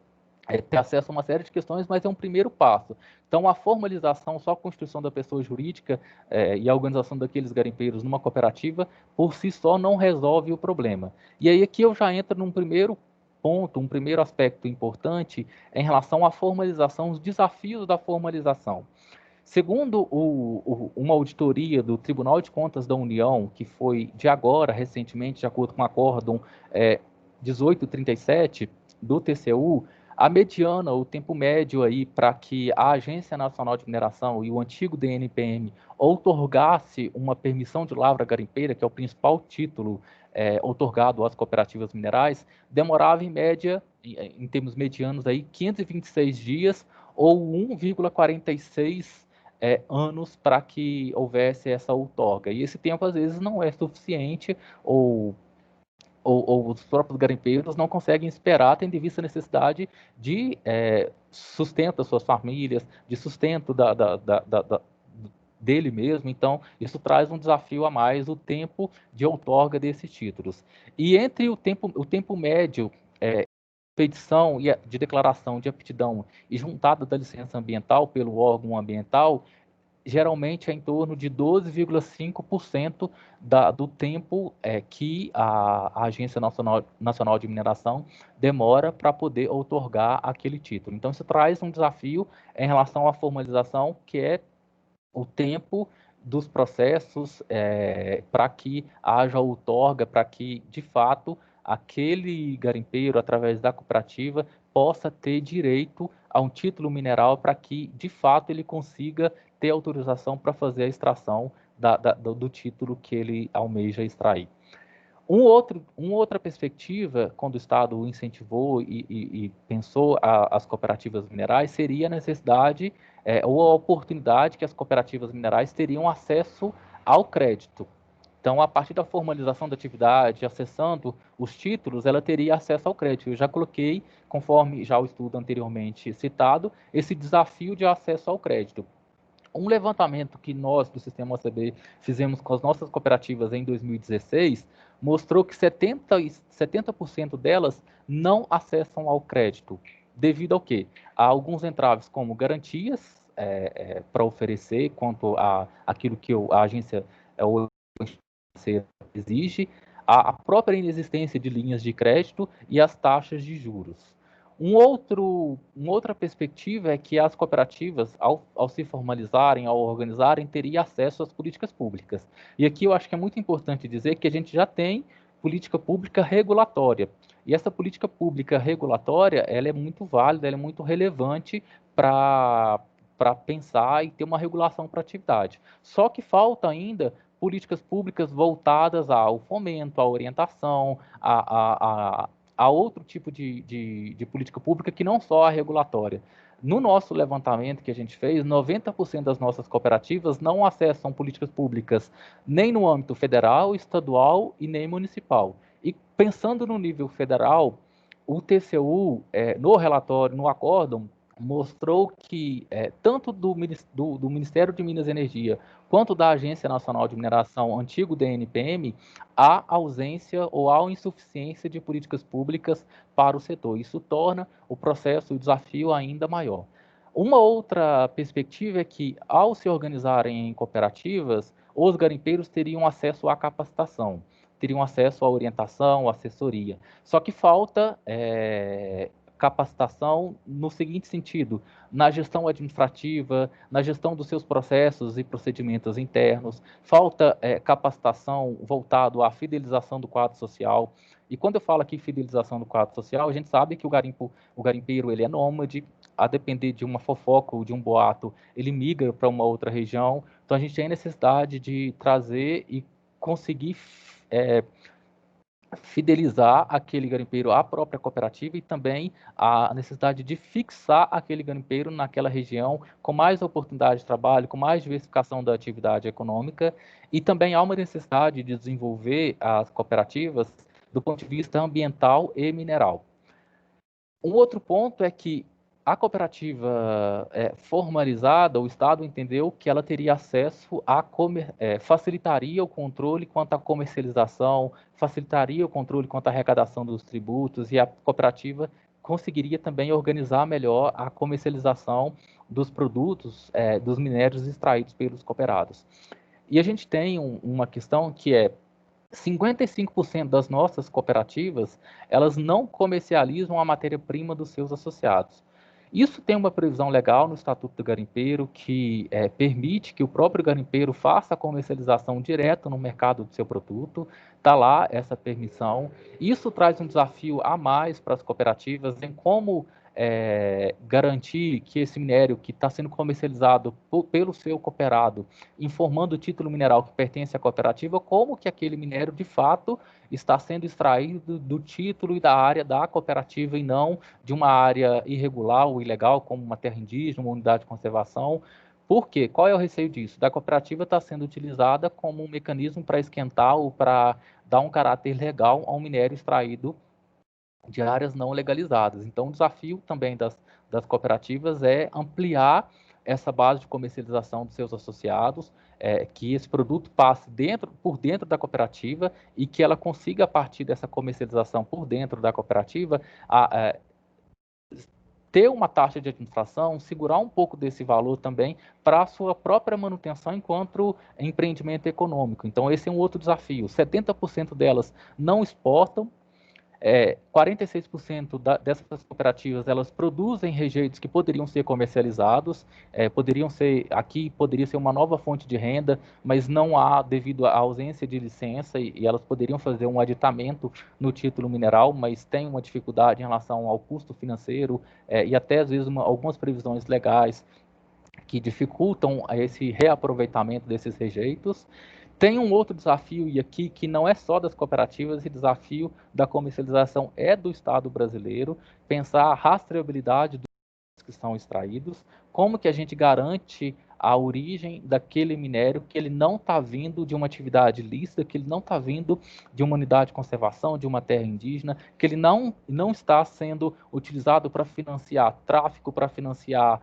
ter acesso a uma série de questões, mas é um primeiro passo. Então, a formalização, só a constituição da pessoa jurídica e a organização daqueles garimpeiros numa cooperativa, por si só, não resolve o problema. E aí aqui eu já entro num primeiro ponto, um primeiro aspecto importante em relação à formalização, os desafios da formalização. Segundo uma auditoria do Tribunal de Contas da União, que foi de agora, recentemente, de acordo com o acórdão 1837 do TCU, a mediana, o tempo médio aí para que a Agência Nacional de Mineração e o antigo DNPM outorgasse uma permissão de lavra garimpeira, que é o principal título outorgado às cooperativas minerais, demorava em média, em termos medianos, aí, 526 dias ou 1,46 anos para que houvesse essa outorga. E esse tempo, às vezes, não é suficiente ou os próprios garimpeiros não conseguem esperar, tendo em vista a necessidade de sustento das suas famílias, de sustento dele mesmo. Então, isso traz um desafio a mais, o tempo de outorga desses títulos. E entre o tempo médio expedição de declaração de aptidão e juntada da licença ambiental pelo órgão ambiental, geralmente é em torno de 12,5% do tempo que a Agência Nacional de Mineração demora para poder outorgar aquele título. Então, isso traz um desafio em relação à formalização, que é o tempo dos processos para que haja outorga, para que, de fato, aquele garimpeiro, através da cooperativa, possa ter direito a um título mineral para que, de fato, ele consiga ter autorização para fazer a extração do título que ele almeja extrair. Uma outra perspectiva, quando o Estado incentivou e pensou as cooperativas minerais, seria a necessidade ou a oportunidade que as cooperativas minerais teriam acesso ao crédito. Então, a partir da formalização da atividade, acessando os títulos, ela teria acesso ao crédito. Eu já coloquei, conforme já o estudo anteriormente citado, esse desafio de acesso ao crédito. Um levantamento que nós, do Sistema OCB, fizemos com as nossas cooperativas em 2016, mostrou que 70% delas não acessam ao crédito. Devido ao quê? Há alguns entraves como garantias para oferecer quanto a aquilo que a agência ou exige, a própria inexistência de linhas de crédito e as taxas de juros. Uma outra perspectiva é que as cooperativas, ao se formalizarem, ao organizarem, teriam acesso às políticas públicas. E aqui eu acho que é muito importante dizer que a gente já tem política pública regulatória. E essa política pública regulatória, ela é muito válida, ela é muito relevante para pensar e ter uma regulação para a atividade. Só que falta ainda políticas públicas voltadas ao fomento, à orientação, a outro tipo de política pública que não só a regulatória. No nosso levantamento que a gente fez, 90% das nossas cooperativas não acessam políticas públicas nem no âmbito federal, estadual e nem municipal. E pensando no nível federal, o TCU, no relatório, no acórdão, mostrou que tanto do Ministério de Minas e Energia quanto da Agência Nacional de Mineração, antigo DNPM, há ausência ou há insuficiência de políticas públicas para o setor. Isso torna o processo, o desafio ainda maior. Uma outra perspectiva é que, ao se organizarem em cooperativas, os garimpeiros teriam acesso à capacitação, teriam acesso à orientação, à assessoria. Só que falta capacitação no seguinte sentido: na gestão administrativa, na gestão dos seus processos e procedimentos internos, falta capacitação voltado à fidelização do quadro social. E quando eu falo aqui fidelização do quadro social, a gente sabe que o garimpeiro ele é nômade, a depender de uma fofoca ou de um boato, ele migra para uma outra região. Então a gente tem necessidade de trazer e conseguir fidelizar aquele garimpeiro à própria cooperativa e também a necessidade de fixar aquele garimpeiro naquela região com mais oportunidade de trabalho, com mais diversificação da atividade econômica, e também há uma necessidade de desenvolver as cooperativas do ponto de vista ambiental e mineral. Um outro ponto é que a cooperativa formalizada, o Estado entendeu que ela teria acesso a facilitaria o controle quanto à comercialização, facilitaria o controle quanto à arrecadação dos tributos, e a cooperativa conseguiria também organizar melhor a comercialização dos produtos, dos minérios extraídos pelos cooperados. E a gente tem uma questão que é 55% das nossas cooperativas, elas não comercializam a matéria-prima dos seus associados. Isso tem uma previsão legal no Estatuto do Garimpeiro que permite que o próprio garimpeiro faça a comercialização direta no mercado do seu produto. Está lá essa permissão. Isso traz um desafio a mais para as cooperativas em como garantir que esse minério que está sendo comercializado pelo seu cooperado, informando o título mineral que pertence à cooperativa, como que aquele minério de fato está sendo extraído do título e da área da cooperativa e não de uma área irregular ou ilegal, como uma terra indígena, uma unidade de conservação. Por quê? Qual é o receio disso? Da cooperativa está sendo utilizada como um mecanismo para esquentar ou para dar um caráter legal a um minério extraído de áreas não legalizadas. Então, o desafio também das cooperativas é ampliar essa base de comercialização dos seus associados, que esse produto passe por dentro da cooperativa e que ela consiga, a partir dessa comercialização por dentro da cooperativa, ter uma taxa de administração, segurar um pouco desse valor também para a sua própria manutenção enquanto empreendimento econômico. Então, esse é um outro desafio. 70% delas não exportam, 46% dessas cooperativas, elas produzem rejeitos que poderiam ser comercializados, poderia ser uma nova fonte de renda, mas não há devido à ausência de licença, e elas poderiam fazer um aditamento no título mineral, mas tem uma dificuldade em relação ao custo financeiro, e até às vezes algumas previsões legais que dificultam esse reaproveitamento desses rejeitos. Tem um outro desafio, e aqui que não é só das cooperativas, e desafio da comercialização é do Estado brasileiro, pensar a rastreabilidade dos que são extraídos, como que a gente garante a origem daquele minério, que ele não está vindo de uma atividade lícita, que ele não está vindo de uma unidade de conservação, de uma terra indígena, que ele não está sendo utilizado para financiar tráfico, para financiar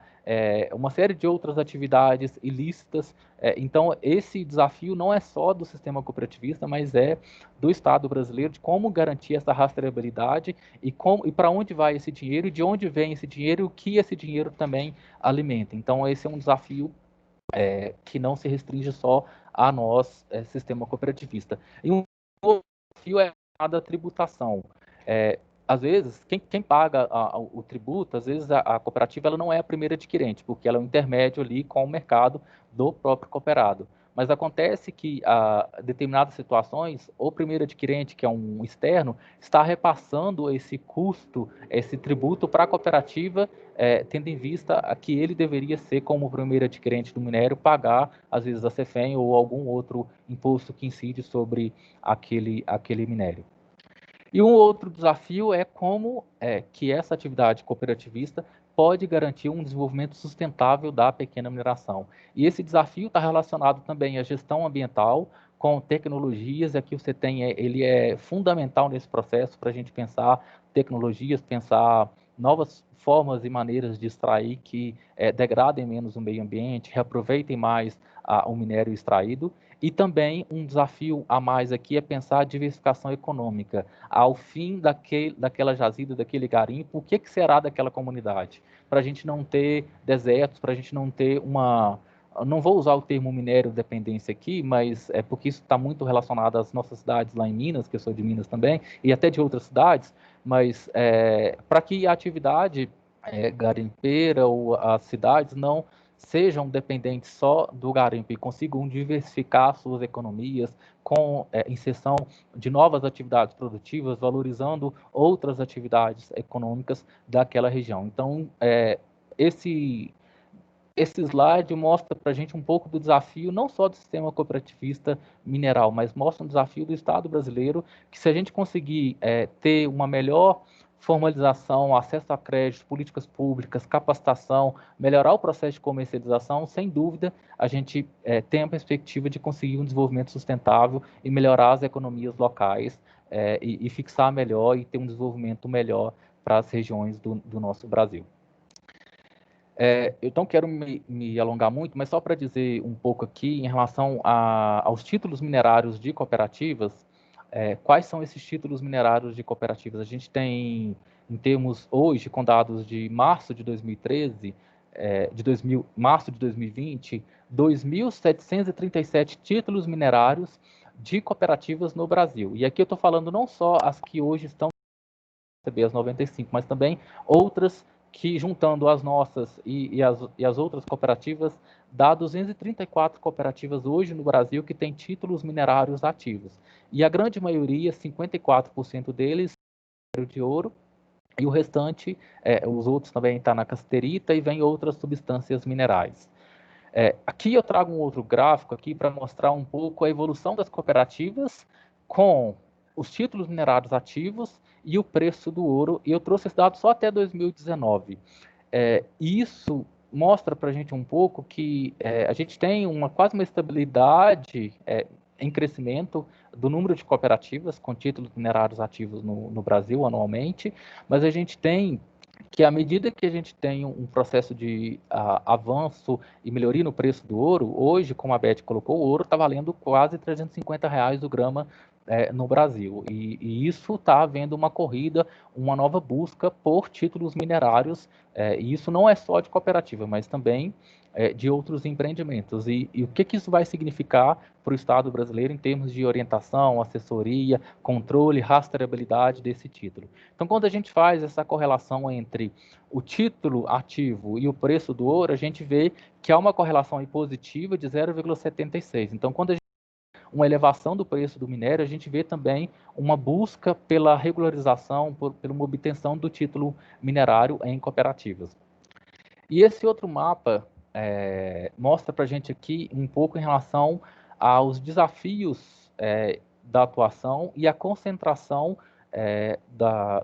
uma série de outras atividades ilícitas. Então, esse desafio não é só do sistema cooperativista, mas é do Estado brasileiro, de como garantir essa rastreabilidade e para onde vai esse dinheiro, e de onde vem esse dinheiro e o que esse dinheiro também alimenta. Então, esse é um desafio que não se restringe só a nós, sistema cooperativista. E um outro desafio é a da tributação. Às vezes, quem paga o tributo, às vezes a cooperativa ela não é a primeira adquirente, porque ela é um intermédio ali com o mercado do próprio cooperado. Mas acontece que, em determinadas situações, o primeiro adquirente, que é um externo, está repassando esse custo, esse tributo para a cooperativa, tendo em vista que ele deveria ser, como o primeiro adquirente do minério, pagar, às vezes, a CEFEM ou algum outro imposto que incide sobre aquele minério. E um outro desafio é como que essa atividade cooperativista pode garantir um desenvolvimento sustentável da pequena mineração. E esse desafio está relacionado também à gestão ambiental, com tecnologias. Aqui você tem, ele é fundamental nesse processo para a gente pensar tecnologias, pensar novas formas e maneiras de extrair que degradem menos o meio ambiente, reaproveitem mais o minério extraído. E também um desafio a mais aqui é pensar a diversificação econômica. Ao fim daquela jazida, daquele garimpo, o que será daquela comunidade? Para a gente não ter desertos, para a gente não ter não vou usar o termo minério dependência aqui, mas é porque isso está muito relacionado às nossas cidades lá em Minas, que eu sou de Minas também, e até de outras cidades, mas para que a atividade garimpeira ou as cidades não sejam dependentes só do garimpo e consigam diversificar suas economias com inserção de novas atividades produtivas, valorizando outras atividades econômicas daquela região. Então, esse esse slide mostra para a gente um pouco do desafio, não só do sistema cooperativista mineral, mas mostra um desafio do Estado brasileiro, que se a gente conseguir ter uma melhor formalização, acesso a crédito, políticas públicas, capacitação, melhorar o processo de comercialização, sem dúvida, a gente tem a perspectiva de conseguir um desenvolvimento sustentável e melhorar as economias locais e fixar melhor e ter um desenvolvimento melhor para as regiões do nosso Brasil. Eu não quero me alongar muito, mas só para dizer um pouco aqui em relação aos títulos minerários de cooperativas, quais são esses títulos minerários de cooperativas? A gente tem, em termos hoje, com dados de março de 2013, março de 2020, 2.737 títulos minerários de cooperativas no Brasil. E aqui eu estou falando não só as que hoje estão receber as 95, mas também outras que, juntando as nossas e as outras cooperativas, dá 234 cooperativas hoje no Brasil que têm títulos minerários ativos. E a grande maioria, 54% deles, é de ouro, e o restante, os outros também estão na cassiterita e vem outras substâncias minerais. Aqui eu trago um outro gráfico aqui para mostrar um pouco a evolução das cooperativas com os títulos minerários ativos e o preço do ouro, e eu trouxe esse dado só até 2019. Isso mostra para a gente um pouco que a gente tem quase uma estabilidade em crescimento do número de cooperativas com títulos minerários ativos no Brasil anualmente, mas a gente tem que à medida que a gente tem um processo de avanço e melhoria no preço do ouro, hoje, como a Beth colocou, o ouro está valendo quase R$ 350 o grama no Brasil. E isso está havendo uma corrida, uma nova busca por títulos minerários, e isso não é só de cooperativa, mas também de outros empreendimentos. E o que isso vai significar para o Estado brasileiro em termos de orientação, assessoria, controle, rastreabilidade desse título? Então, quando a gente faz essa correlação entre o título ativo e o preço do ouro, a gente vê que há uma correlação positiva de 0,76. Então, quando a gente uma elevação do preço do minério, a gente vê também uma busca pela regularização, pela uma obtenção do título minerário em cooperativas. E esse outro mapa mostra para a gente aqui um pouco em relação aos desafios da atuação e a concentração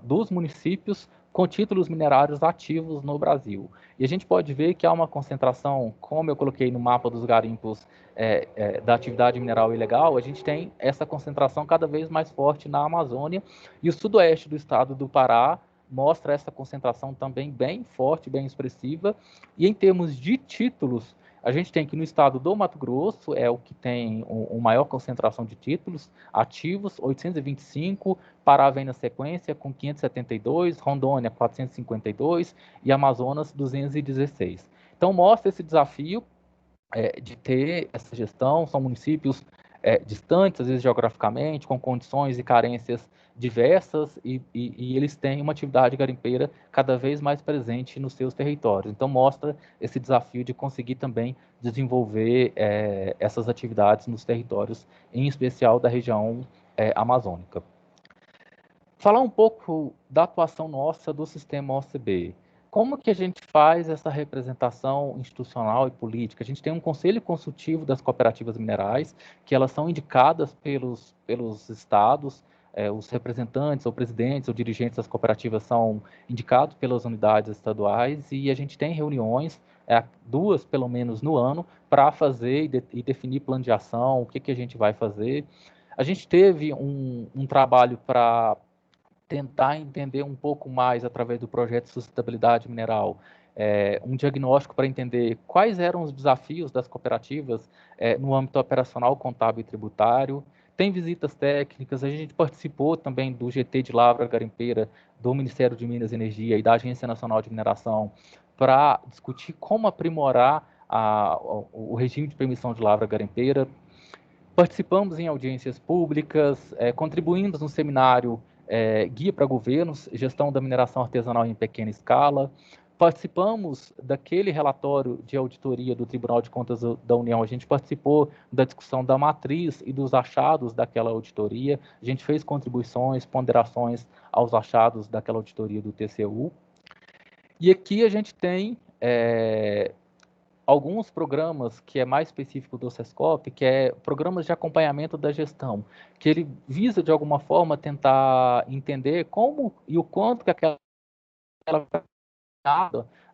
dos municípios com títulos minerários ativos no Brasil. E a gente pode ver que há uma concentração, como eu coloquei no mapa dos garimpos da atividade mineral ilegal, a gente tem essa concentração cada vez mais forte na Amazônia, e o sudoeste do estado do Pará mostra essa concentração também bem forte, bem expressiva. E em termos de títulos, a gente tem que no estado do Mato Grosso é o que tem uma maior concentração de títulos ativos, 825, Pará vem na sequência com 572, Rondônia 452 e Amazonas 216. Então mostra esse desafio de ter essa gestão, são municípios distantes, às vezes geograficamente, com condições e carências diversas, e eles têm uma atividade garimpeira cada vez mais presente nos seus territórios. Então, mostra esse desafio de conseguir também desenvolver essas atividades nos territórios, em especial da região amazônica. Falar um pouco da atuação nossa do sistema OCB. Como que a gente faz essa representação institucional e política? A gente tem um conselho consultivo das cooperativas minerais, que elas são indicadas pelos estados, os representantes, ou presidentes, ou dirigentes das cooperativas são indicados pelas unidades estaduais, e a gente tem reuniões, 2 pelo menos no ano, para fazer e definir plano de ação, o que a gente vai fazer. A gente teve um trabalho para tentar entender um pouco mais, através do projeto de sustentabilidade mineral, um diagnóstico para entender quais eram os desafios das cooperativas no âmbito operacional, contábil e tributário. Tem visitas técnicas, a gente participou também do GT de Lavra Garimpeira do Ministério de Minas e Energia e da Agência Nacional de Mineração para discutir como aprimorar o regime de permissão de lavra garimpeira. Participamos em audiências públicas, contribuímos no seminário Guia para Governos, Gestão da Mineração Artesanal em Pequena Escala. Participamos daquele relatório de auditoria do Tribunal de Contas da União, a gente participou da discussão da matriz e dos achados daquela auditoria, a gente fez contribuições, ponderações aos achados daquela auditoria do TCU. E aqui a gente tem alguns programas que é mais específico do SESCOP, que é programas de acompanhamento da gestão, que ele visa, de alguma forma, tentar entender como e o quanto que aquela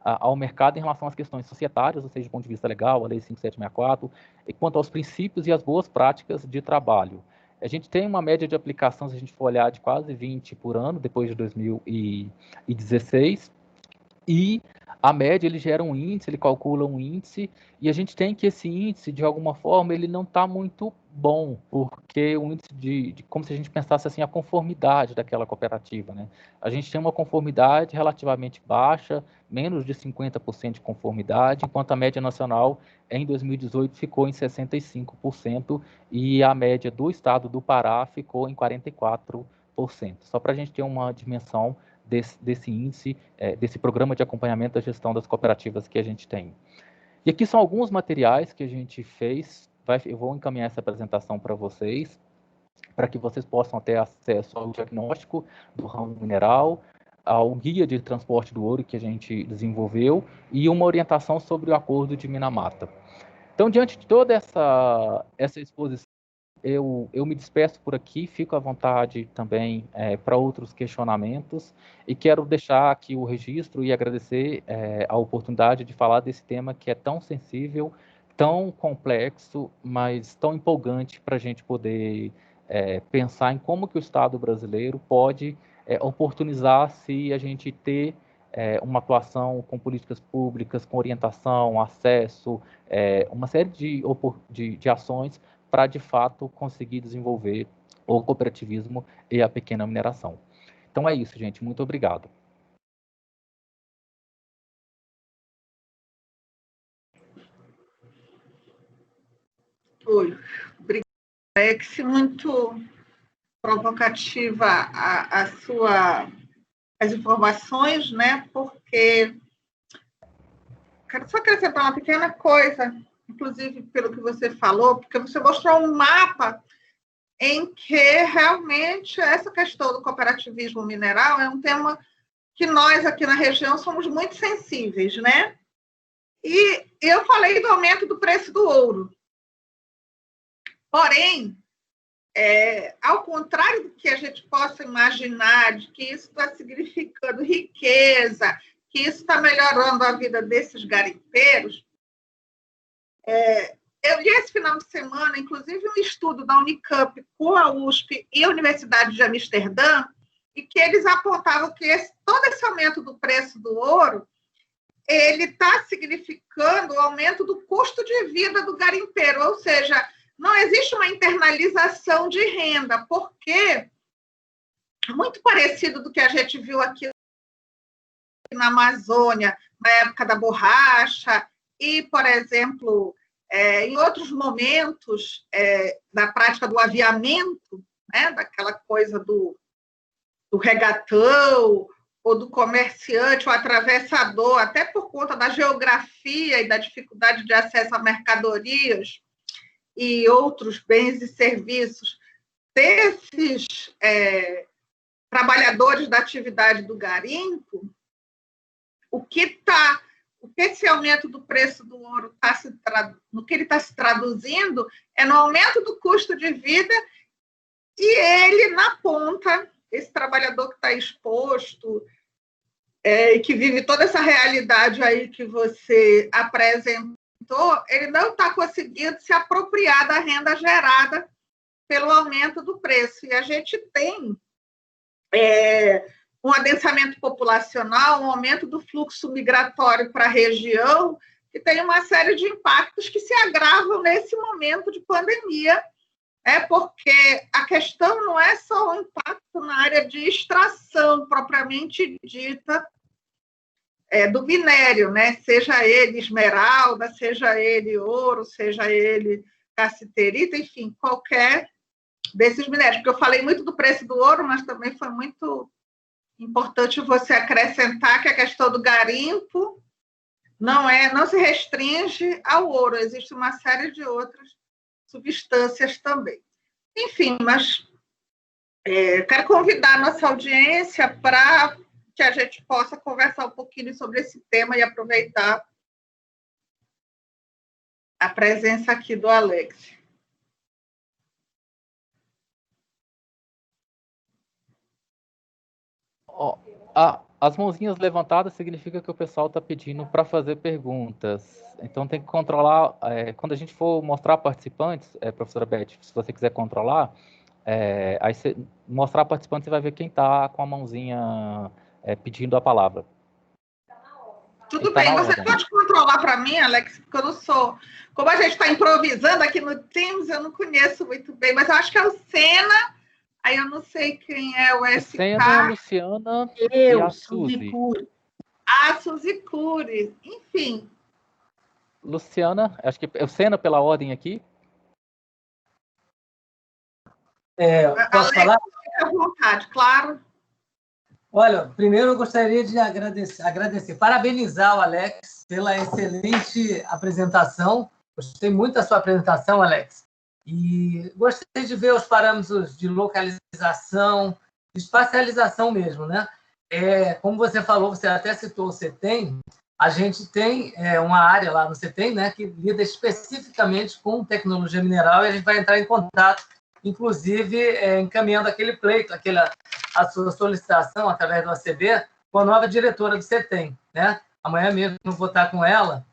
ao mercado em relação às questões societárias, ou seja, do ponto de vista legal, a Lei 5764, e quanto aos princípios e às boas práticas de trabalho. A gente tem uma média de aplicação, se a gente for olhar, de quase 20 por ano, depois de 2016, e a média, ele gera um índice, ele calcula um índice, e a gente tem que esse índice, de alguma forma, ele não está muito bom, porque o índice como se a gente pensasse assim, a conformidade daquela cooperativa, né? A gente tem uma conformidade relativamente baixa, menos de 50% de conformidade, enquanto a média nacional, em 2018, ficou em 65%, e a média do estado do Pará ficou em 44%. Só para a gente ter uma dimensão desse índice, desse programa de acompanhamento da gestão das cooperativas que a gente tem. E aqui são alguns materiais que a gente fez, eu vou encaminhar essa apresentação para vocês, para que vocês possam ter acesso ao diagnóstico do ramo mineral, ao guia de transporte do ouro que a gente desenvolveu e uma orientação sobre o acordo de Minamata. Então, diante de toda essa exposição, eu me despeço por aqui, fico à vontade também para outros questionamentos e quero deixar aqui o registro e agradecer a oportunidade de falar desse tema que é tão sensível, tão complexo, mas tão empolgante para a gente poder pensar em como que o Estado brasileiro pode oportunizar se a gente ter uma atuação com políticas públicas, com orientação, acesso, uma série de ações para, de fato, conseguir desenvolver o cooperativismo e a pequena mineração. Então é isso, gente. Muito obrigado. Oi, obrigada, Alex. Muito provocativa as informações, né? Porque quero só acrescentar uma pequena coisa, inclusive pelo que você falou, porque você mostrou um mapa em que realmente essa questão do cooperativismo mineral é um tema que nós aqui na região somos muito sensíveis, né? E eu falei do aumento do preço do ouro. Porém, ao contrário do que a gente possa imaginar, de que isso está significando riqueza, que isso está melhorando a vida desses garimpeiros, eu li esse final de semana, inclusive, um estudo da Unicamp com a USP e a Universidade de Amsterdã, e que eles apontavam que todo esse aumento do preço do ouro ele está significando o aumento do custo de vida do garimpeiro, ou seja, não existe uma internalização de renda, porque muito parecido do que a gente viu aqui na Amazônia, na época da borracha, e, por exemplo, em outros momentos da prática do aviamento, né, daquela coisa do regatão, ou do comerciante, o atravessador, até por conta da geografia e da dificuldade de acesso a mercadorias e outros bens e serviços, desses trabalhadores da atividade do garimpo, o que esse aumento do preço do ouro no que ele está se traduzindo é no aumento do custo de vida e ele, na ponta, esse trabalhador que está exposto e que vive toda essa realidade aí que você apresentou, ele não está conseguindo se apropriar da renda gerada pelo aumento do preço. E a gente tem um adensamento populacional, um aumento do fluxo migratório para a região, que tem uma série de impactos que se agravam nesse momento de pandemia, porque a questão não é só o impacto na área de extração propriamente dita do minério, né? Seja ele esmeralda, seja ele ouro, seja ele cassiterita, enfim, qualquer desses minérios. Porque eu falei muito do preço do ouro, mas também foi muito importante você acrescentar que a questão do garimpo não se restringe ao ouro, existe uma série de outras substâncias também. Enfim, mas quero convidar a nossa audiência para que a gente possa conversar um pouquinho sobre esse tema e aproveitar a presença aqui do Alex. As mãozinhas levantadas significa que o pessoal está pedindo para fazer perguntas. Então tem que controlar. Quando a gente for mostrar participantes, professora Beth, se você quiser controlar, aí você mostrar participantes, você vai ver quem está com a mãozinha pedindo a palavra. Tudo bem, você pode controlar para mim, Alex, porque eu não sou. Como a gente está improvisando aqui no Teams, eu não conheço muito bem, mas eu acho que é o Sena. Aí eu não sei quem é o SK. Sena, a Luciana e a Suzy. A Suzy Cury. Enfim. Luciana, acho que é o Sena pela ordem aqui. Posso falar? Fica à vontade, claro. Olha, primeiro eu gostaria de agradecer, parabenizar o Alex pela excelente apresentação. Gostei muito da sua apresentação, Alex. E gostei de ver os parâmetros de localização, de espacialização mesmo, né? Como você falou, você até citou o CETEM, a gente tem uma área lá no CETEM, né, que lida especificamente com tecnologia mineral, e a gente vai entrar em contato, inclusive encaminhando aquele pleito, a sua solicitação através do ACB, com a nova diretora do CETEM, né? Amanhã mesmo eu vou estar com ela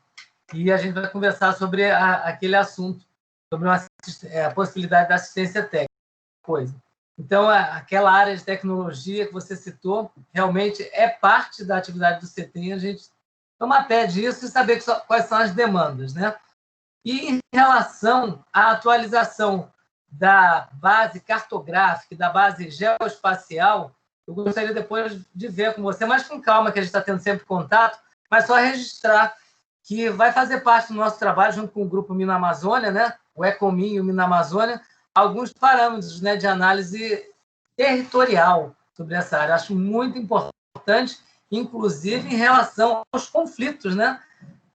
e a gente vai conversar sobre aquele assunto, sobre a possibilidade da assistência técnica. Então, aquela área de tecnologia que você citou realmente é parte da atividade do CETEM, a gente tomar pé disso e saber quais são as demandas, né? E em relação à atualização da base cartográfica, da base geoespacial, eu gostaria depois de ver com você, mas com calma, que a gente está tendo sempre contato, mas só registrar que vai fazer parte do nosso trabalho, junto com o Grupo Mina Amazônia, né? O Ecomin e o Mina Amazônia, alguns parâmetros, né, de análise territorial sobre essa área. Acho muito importante, inclusive em relação aos conflitos, né?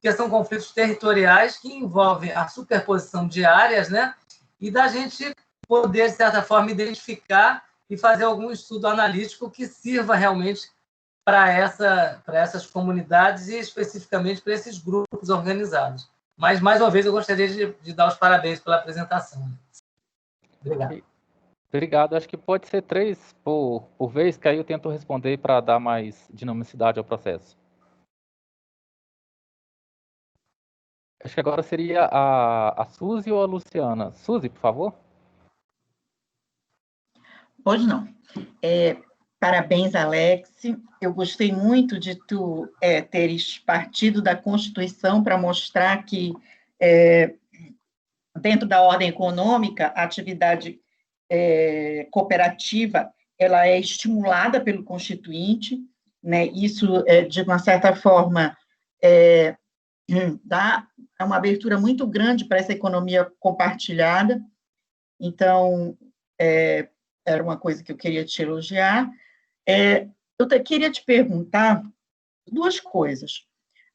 Que são conflitos territoriais que envolvem a superposição de áreas, né? E da gente poder, de certa forma, identificar e fazer algum estudo analítico que sirva realmente para essas comunidades e especificamente para esses grupos organizados. Mas, mais uma vez, eu gostaria de dar os parabéns pela apresentação. Obrigado. Obrigado. Acho que pode ser 3 por vez, que aí eu tento responder para dar mais dinamicidade ao processo. Acho que agora seria a Suzy ou a Luciana. Suzy, por favor. Hoje não. Parabéns, Alex. Eu gostei muito de tu teres partido da Constituição para mostrar que, dentro da ordem econômica, a atividade cooperativa ela é estimulada pelo Constituinte, né? Isso, de uma certa forma, dá uma abertura muito grande para essa economia compartilhada. Então, era uma coisa que eu queria te elogiar. Eu queria te perguntar 2 coisas.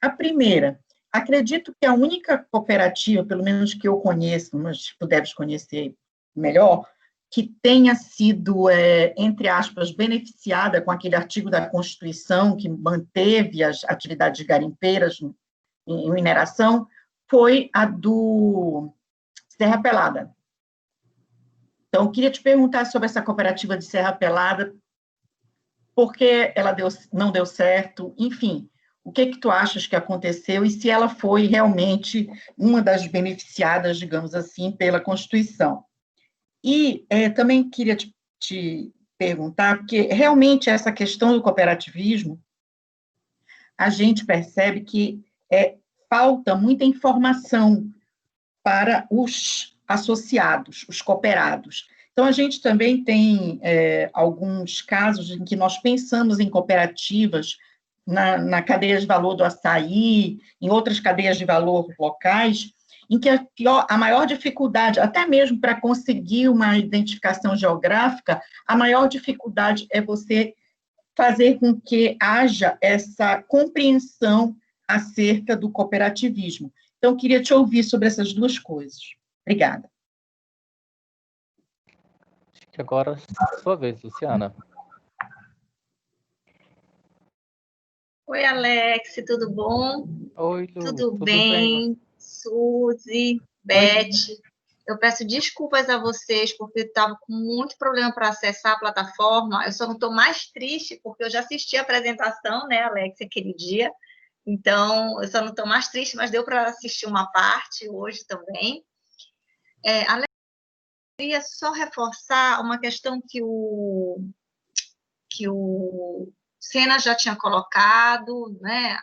A primeira, acredito que a única cooperativa, pelo menos que eu conheço, mas tu deves conhecer melhor, que tenha sido, entre aspas, beneficiada com aquele artigo da Constituição que manteve as atividades garimpeiras em mineração, foi a do Serra Pelada. Então, eu queria te perguntar sobre essa cooperativa de Serra Pelada, por que ela não deu certo, enfim, o que tu achas que aconteceu e se ela foi realmente uma das beneficiadas, digamos assim, pela Constituição. E também queria te perguntar, porque realmente essa questão do cooperativismo, a gente percebe que falta muita informação para os associados, os cooperados. Então, a gente também tem alguns casos em que nós pensamos em cooperativas na cadeia de valor do açaí, em outras cadeias de valor locais, em que a maior dificuldade, até mesmo para conseguir uma identificação geográfica, a maior dificuldade é você fazer com que haja essa compreensão acerca do cooperativismo. Então, queria te ouvir sobre essas 2 coisas. Obrigada. Acho que agora é a sua vez, Luciana. Oi, Alex, tudo bom? Oi, Lu. Tudo bem? Suzy, Beth, eu peço desculpas a vocês, porque eu estava com muito problema para acessar a plataforma. Eu só não estou mais triste, porque eu já assisti a apresentação, né, Alex, aquele dia. Então, eu só não estou mais triste, mas deu para assistir uma parte hoje também. Alex, eu queria só reforçar uma questão que o Sena já tinha colocado, né?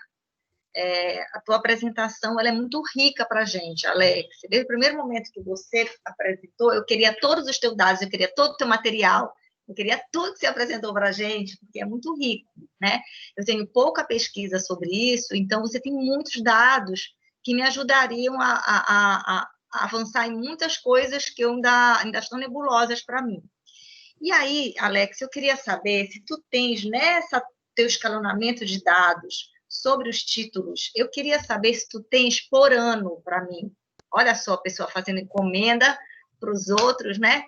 A tua apresentação ela é muito rica para a gente, Alex. Desde o primeiro momento que você apresentou, eu queria todos os teus dados, eu queria todo o teu material, eu queria tudo que você apresentou para a gente, porque é muito rico, né? Eu tenho pouca pesquisa sobre isso, então você tem muitos dados que me ajudariam a avançar em muitas coisas que ainda estão nebulosas para mim. E aí, Alex, eu queria saber se tu tens nessa teu escalonamento de dados sobre os títulos, eu queria saber se tu tens por ano para mim. Olha só, a pessoa fazendo encomenda para os outros, né?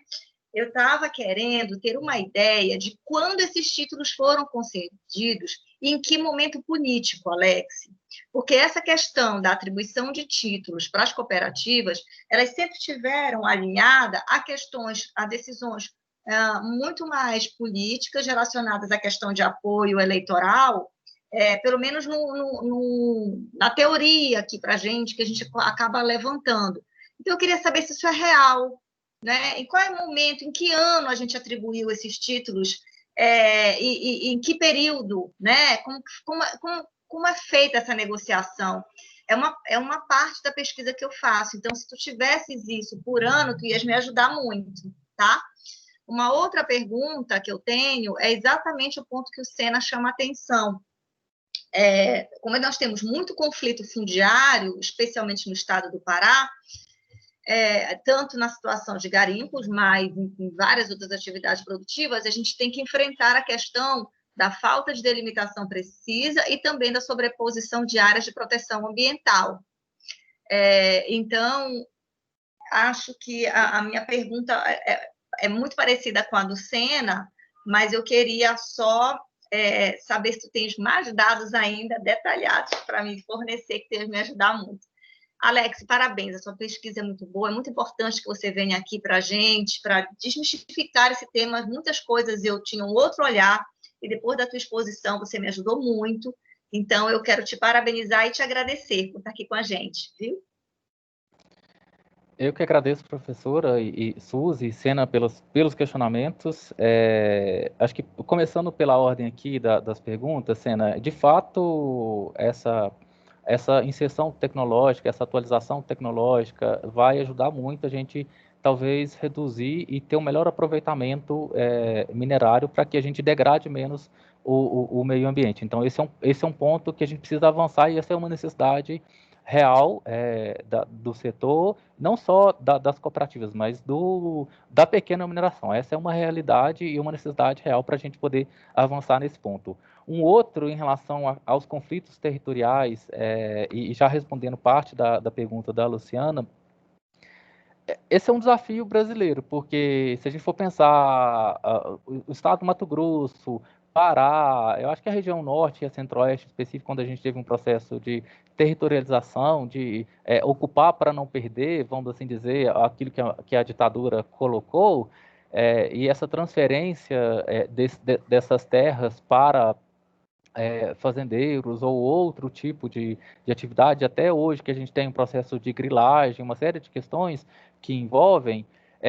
Eu estava querendo ter uma ideia de quando esses títulos foram concedidos e em que momento político, Alex. Porque essa questão da atribuição de títulos para as cooperativas, elas sempre tiveram alinhada a decisões muito mais políticas relacionadas à questão de apoio eleitoral, pelo menos na teoria aqui para a gente, que a gente acaba levantando. Então, eu queria saber se isso é real, né? Em qual é o momento, em que ano a gente atribuiu esses títulos, e em que período, né? Como é feita essa negociação? É uma parte da pesquisa que eu faço, então, se tu tivesses isso por ano, tu ias me ajudar muito, tá? Uma outra pergunta que eu tenho é exatamente o ponto que o Sena chama a atenção. Como nós temos muito conflito fundiário, especialmente no estado do Pará, tanto na situação de garimpos, mas em várias outras atividades produtivas, a gente tem que enfrentar a questão da falta de delimitação precisa e também da sobreposição de áreas de proteção ambiental. Então, acho que a minha pergunta é muito parecida com a do Sena, mas eu queria só saber se tu tens mais dados ainda detalhados para me fornecer, que tens me ajudar muito. Alex, parabéns, a sua pesquisa é muito boa, é muito importante que você venha aqui para a gente, para desmistificar esse tema. Muitas coisas eu tinha um outro olhar, e depois da tua exposição você me ajudou muito, então eu quero te parabenizar e te agradecer por estar aqui com a gente, viu? Eu que agradeço, professora, e Suzy e Sena pelos questionamentos. Acho que, começando pela ordem aqui das perguntas, Sena, de fato, essa inserção tecnológica, essa atualização tecnológica vai ajudar muito a gente, talvez, reduzir e ter um melhor aproveitamento minerário para que a gente degrade menos o meio ambiente. Então, esse é um ponto que a gente precisa avançar e essa é uma necessidade real do setor, não só das cooperativas, mas da pequena mineração. Essa é uma realidade e uma necessidade real para a gente poder avançar nesse ponto. Um outro, em relação aos conflitos territoriais, e já respondendo parte da pergunta da Luciana, esse é um desafio brasileiro, porque se a gente for pensar o estado do Mato Grosso, Pará, eu acho que a região norte e a centro-oeste, específico, quando a gente teve um processo de territorialização, de ocupar para não perder, vamos assim dizer, aquilo que a ditadura colocou, e essa transferência dessas terras para fazendeiros ou outro tipo de atividade, até hoje que a gente tem um processo de grilagem, uma série de questões que envolvem,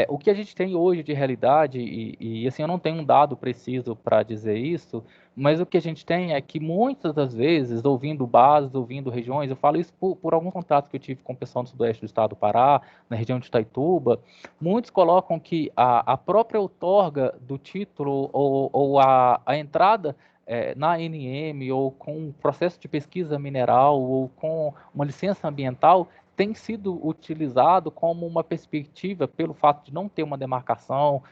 o que a gente tem hoje de realidade, e assim, eu não tenho um dado preciso para dizer isso, mas o que a gente tem é que muitas das vezes, ouvindo bases, ouvindo regiões, eu falo isso por alguns contatos que eu tive com o pessoal do sudoeste do estado do Pará, na região de Itaituba, muitos colocam que a própria outorga do título ou a entrada na ANM ou com um processo de pesquisa mineral ou com uma licença ambiental tem sido utilizado como uma perspectiva, pelo fato de não ter uma demarcação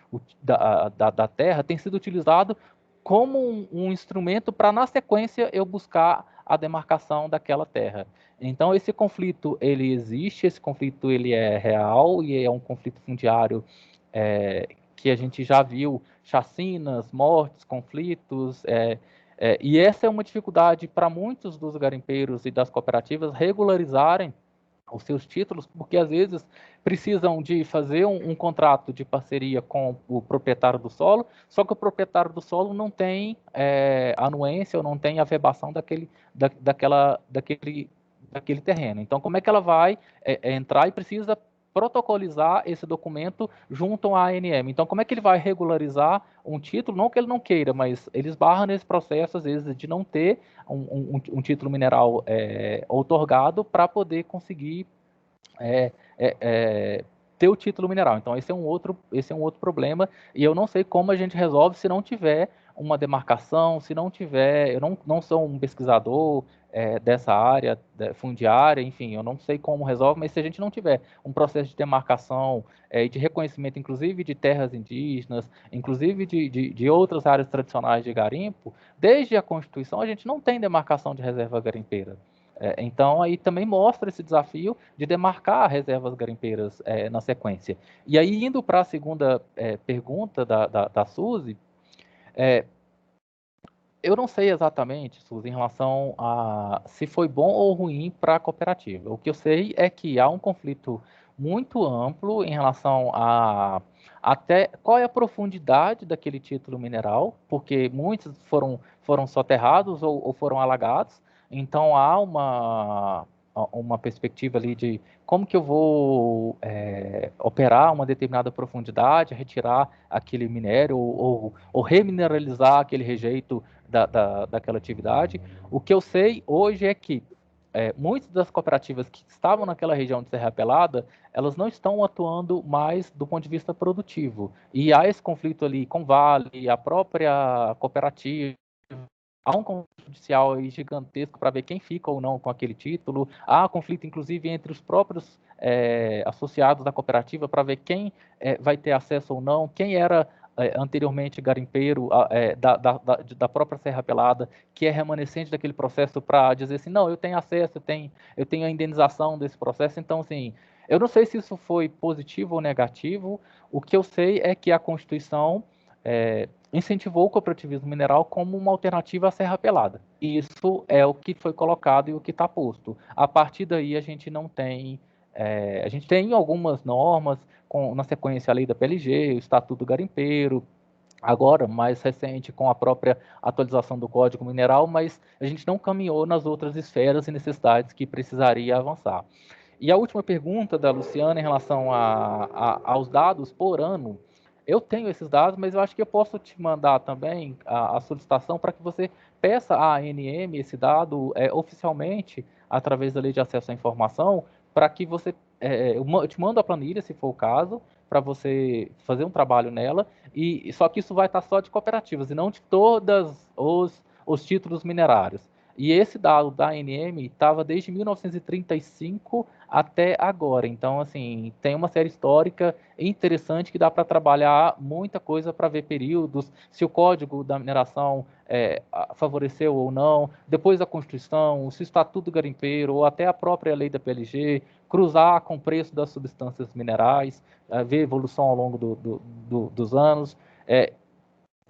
da terra, tem sido utilizado como um instrumento para, na sequência, eu buscar a demarcação daquela terra. Então, esse conflito, ele existe, esse conflito, ele é real e é um conflito fundiário que a gente já viu chacinas, mortes, conflitos, e essa é uma dificuldade para muitos dos garimpeiros e das cooperativas regularizarem os seus títulos, porque às vezes precisam de fazer um contrato de parceria com o proprietário do solo, só que o proprietário do solo não tem anuência ou não tem averbação daquele terreno. Então, como é que ela vai entrar e precisa protocolizar esse documento junto à ANM? Então, como é que ele vai regularizar um título? Não que ele não queira, mas ele esbarra nesse processo, às vezes, de não ter um título mineral outorgado para poder conseguir ter o título mineral. Então, esse é um outro problema, e eu não sei como a gente resolve se não tiver uma demarcação, se não tiver... Eu não sou um pesquisador dessa área fundiária, enfim, eu não sei como resolve, mas se a gente não tiver um processo de demarcação e de reconhecimento, inclusive de terras indígenas, inclusive de outras áreas tradicionais de garimpo, desde a Constituição a gente não tem demarcação de reserva garimpeira. Então, aí também mostra esse desafio de demarcar reservas garimpeiras na sequência. E aí, indo para a segunda pergunta da Suzy, eu não sei exatamente, Suzy, em relação a se foi bom ou ruim para a cooperativa. O que eu sei é que há um conflito muito amplo em relação a até qual é a profundidade daquele título mineral, porque muitos foram soterrados ou foram alagados. Então há uma perspectiva ali de como que eu vou operar uma determinada profundidade, retirar aquele minério ou remineralizar aquele rejeito daquela atividade. O que eu sei hoje é que muitas das cooperativas que estavam naquela região de Serra Pelada, elas não estão atuando mais do ponto de vista produtivo. E há esse conflito ali com o Vale, a própria cooperativa. Há um conflito judicial aí gigantesco para ver quem fica ou não com aquele título. Há conflito, inclusive, entre os próprios associados da cooperativa para ver quem vai ter acesso ou não, quem era anteriormente garimpeiro da própria Serra Pelada, que é remanescente daquele processo, para dizer assim, não, eu tenho acesso, eu tenho a indenização desse processo. Então, assim, eu não sei se isso foi positivo ou negativo. O que eu sei é que a Constituição incentivou o cooperativismo mineral como uma alternativa à Serra Pelada. Isso é o que foi colocado e o que está posto. A partir daí, a gente não tem... a gente tem algumas normas, na sequência a lei da PLG, o Estatuto do Garimpeiro, agora, mais recente, com a própria atualização do Código Mineral, mas a gente não caminhou nas outras esferas e necessidades que precisaria avançar. E a última pergunta da Luciana em relação aos dados por ano, eu tenho esses dados, mas eu acho que eu posso te mandar também a solicitação para que você peça à ANM esse dado oficialmente, através da Lei de Acesso à Informação, para que você... eu te mando a planilha, se for o caso, para você fazer um trabalho nela, só que isso vai estar só de cooperativas, e não de todos os títulos minerários. E esse dado da ANM estava desde 1935 até agora. Então, assim, tem uma série histórica interessante que dá para trabalhar muita coisa para ver períodos, se o Código da Mineração favoreceu ou não, depois da Constituição, se o Estatuto do Garimpeiro ou até a própria lei da PLG, cruzar com o preço das substâncias minerais, ver evolução ao longo dos anos.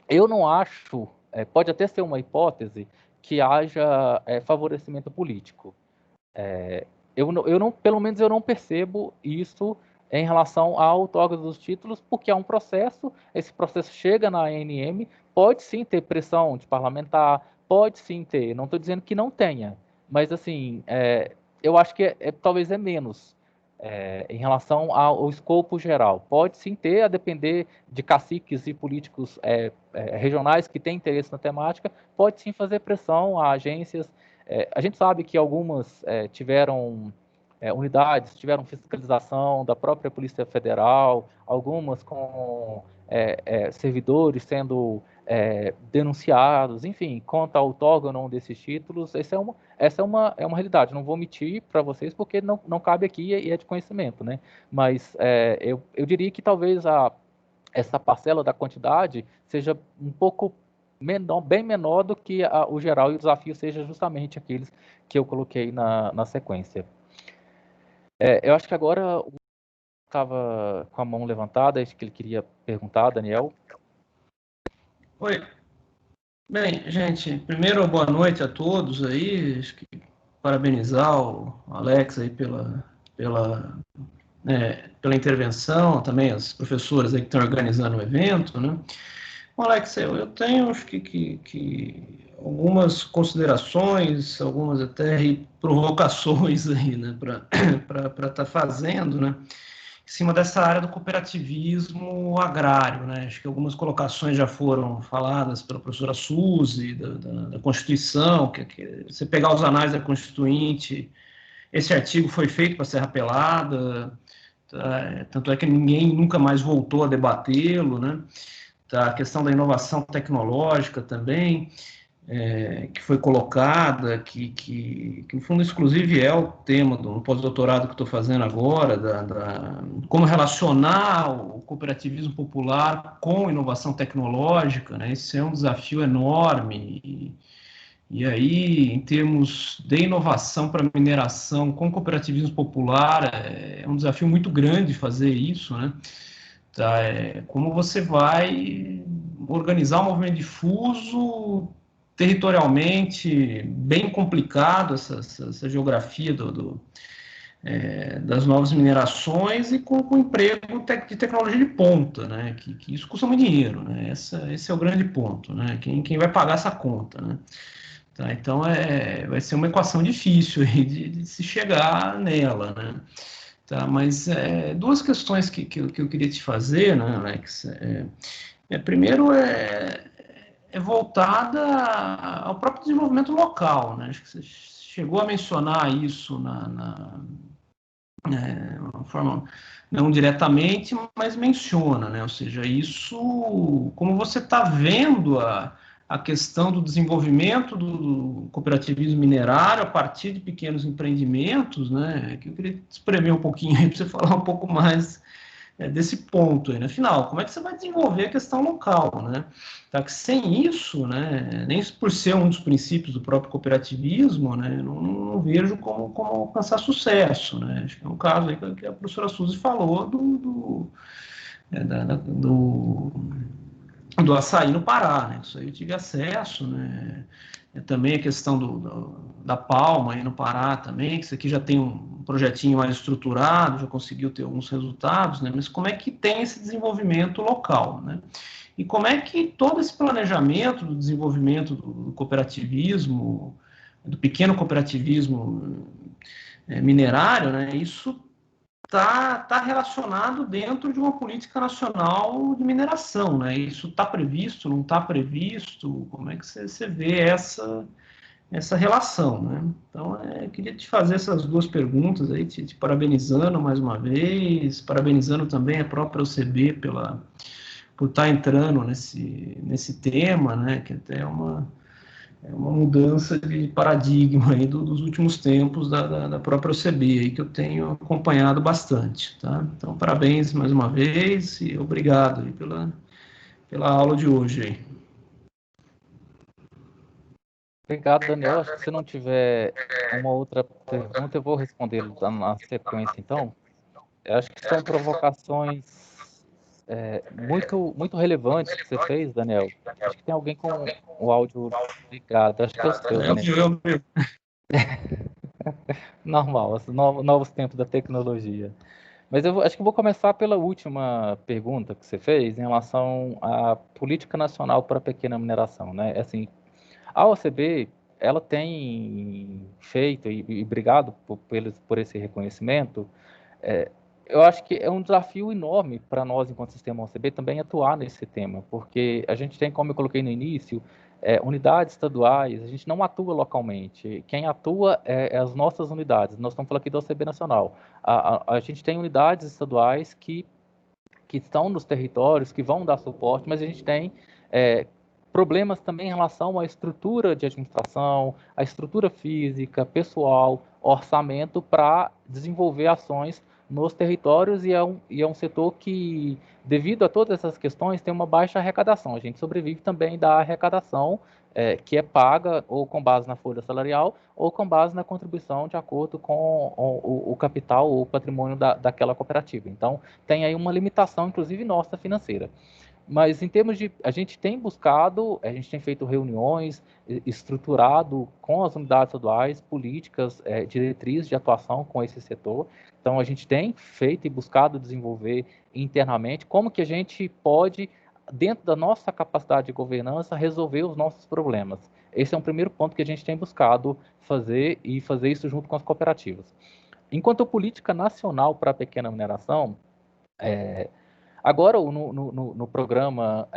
Eu não acho, pode até ser uma hipótese, que haja favorecimento político. Pelo menos eu não percebo isso em relação à outorga dos títulos, porque há um processo, esse processo chega na ANM, pode sim ter pressão de parlamentar, pode sim ter, não estou dizendo que não tenha, mas assim, eu acho que talvez é menos em relação ao escopo geral. Pode sim ter, a depender de caciques e políticos regionais que têm interesse na temática, pode sim fazer pressão a agências. A gente sabe que algumas tiveram unidades, tiveram fiscalização da própria Polícia Federal, algumas com servidores sendo denunciados, enfim, quanto ao outorga ou não desses títulos. Essa é uma realidade. Não vou mentir para vocês porque não cabe aqui e é de conhecimento, né? Mas eu diria que talvez essa parcela da quantidade seja um pouco menor, bem menor do que o geral, e o desafio seja justamente aqueles que eu coloquei na sequência. Eu acho que agora o estava com a mão levantada, acho que ele queria perguntar, Daniel. Oi. Bem, gente, primeiro, boa noite a todos aí, acho que parabenizar o Alex aí pela pela intervenção, também as professoras aí que estão organizando o evento, né? Bom, Alex, eu tenho, acho que algumas considerações, algumas até provocações aí, né, para estar fazendo, né, em cima dessa área do cooperativismo agrário, né? Acho que algumas colocações já foram faladas pela professora Suzy, da Constituição, que você pegar os anais da Constituinte, esse artigo foi feito para Serra Pelada, tá? Tanto é que ninguém nunca mais voltou a debatê-lo, né? Tá? A questão da inovação tecnológica também, que foi colocada, que no fundo, inclusive, é o tema do pós-doutorado que estou fazendo agora, como relacionar o cooperativismo popular com inovação tecnológica, né? Esse é um desafio enorme, e aí, em termos de inovação para mineração com cooperativismo popular, é um desafio muito grande fazer isso, né? Tá, como você vai organizar um movimento difuso territorialmente, bem complicado essa geografia das novas minerações e com emprego de tecnologia de ponta, né? Que isso custa muito dinheiro, né? Esse é o grande ponto, né? Quem vai pagar essa conta, né? Tá, então, vai ser uma equação difícil aí de se chegar nela, né? Tá, mas duas questões que eu queria te fazer, né, Alex? Primeiro, voltada ao próprio desenvolvimento local, né? Acho que você chegou a mencionar isso uma forma não diretamente, mas menciona, né? Ou seja, isso, como você está vendo a questão do desenvolvimento do cooperativismo minerário a partir de pequenos empreendimentos, né? Que eu queria espremer um pouquinho aí para você falar um pouco mais desse ponto aí, né? Afinal, como é que você vai desenvolver a questão local, né? Tá, que sem isso, né, nem por ser um dos princípios do próprio cooperativismo, né, não vejo como alcançar sucesso, né? Acho que é um caso aí que a professora Suzy falou do açaí no Pará, né? Isso aí eu tive acesso, né? Também a questão da palma aí no Pará também, que isso aqui já tem um projetinho mais estruturado, já conseguiu ter alguns resultados, né? Mas como é que tem esse desenvolvimento local, né? E como é que todo esse planejamento do desenvolvimento do cooperativismo, do pequeno cooperativismo minerário, né? Isso está relacionado dentro de uma política nacional de mineração, né? Isso está previsto, não está previsto? Como é que você vê essa relação, né? Então, eu queria te fazer essas duas perguntas aí, te parabenizando mais uma vez, parabenizando também a própria OCB por estar entrando nesse tema, né? Que até é uma mudança de paradigma aí dos últimos tempos da própria OCB, aí, que eu tenho acompanhado bastante, tá? Então, parabéns mais uma vez e obrigado aí pela aula de hoje aí. Obrigado, Daniel. Acho que se não tiver uma outra pergunta, eu vou responder na sequência, então. Eu acho que são provocações muito relevantes que você fez, Daniel. Acho que tem alguém com o áudio ligado. Acho que é o seu, Daniel. Normal, novos tempos da tecnologia. Mas acho que vou começar pela última pergunta que você fez em relação à política nacional para a pequena mineração, né? Assim, a OCB, ela tem feito, e obrigado por esse reconhecimento, eu acho que é um desafio enorme para nós, enquanto sistema OCB, também atuar nesse tema, porque a gente tem, como eu coloquei no início, unidades estaduais, a gente não atua localmente. Quem atua é as nossas unidades. Nós estamos falando aqui da OCB Nacional. A gente tem unidades estaduais que estão nos territórios, que vão dar suporte, mas a gente tem problemas também em relação à estrutura de administração, à estrutura física, pessoal, orçamento para desenvolver ações nos territórios, e é um setor que, devido a todas essas questões, tem uma baixa arrecadação. A gente sobrevive também da arrecadação que é paga ou com base na folha salarial ou com base na contribuição de acordo com o capital ou o patrimônio daquela cooperativa. Então, tem aí uma limitação, inclusive nossa, financeira. Mas em termos de, a gente tem buscado, a gente tem feito reuniões, estruturado com as unidades estaduais políticas, diretrizes de atuação com esse setor. Então a gente tem feito e buscado desenvolver internamente como que a gente pode, dentro da nossa capacidade de governança, resolver os nossos problemas. Esse é um primeiro ponto que a gente tem buscado fazer e fazer isso junto com as cooperativas. Enquanto política nacional para a pequena mineração, agora no programa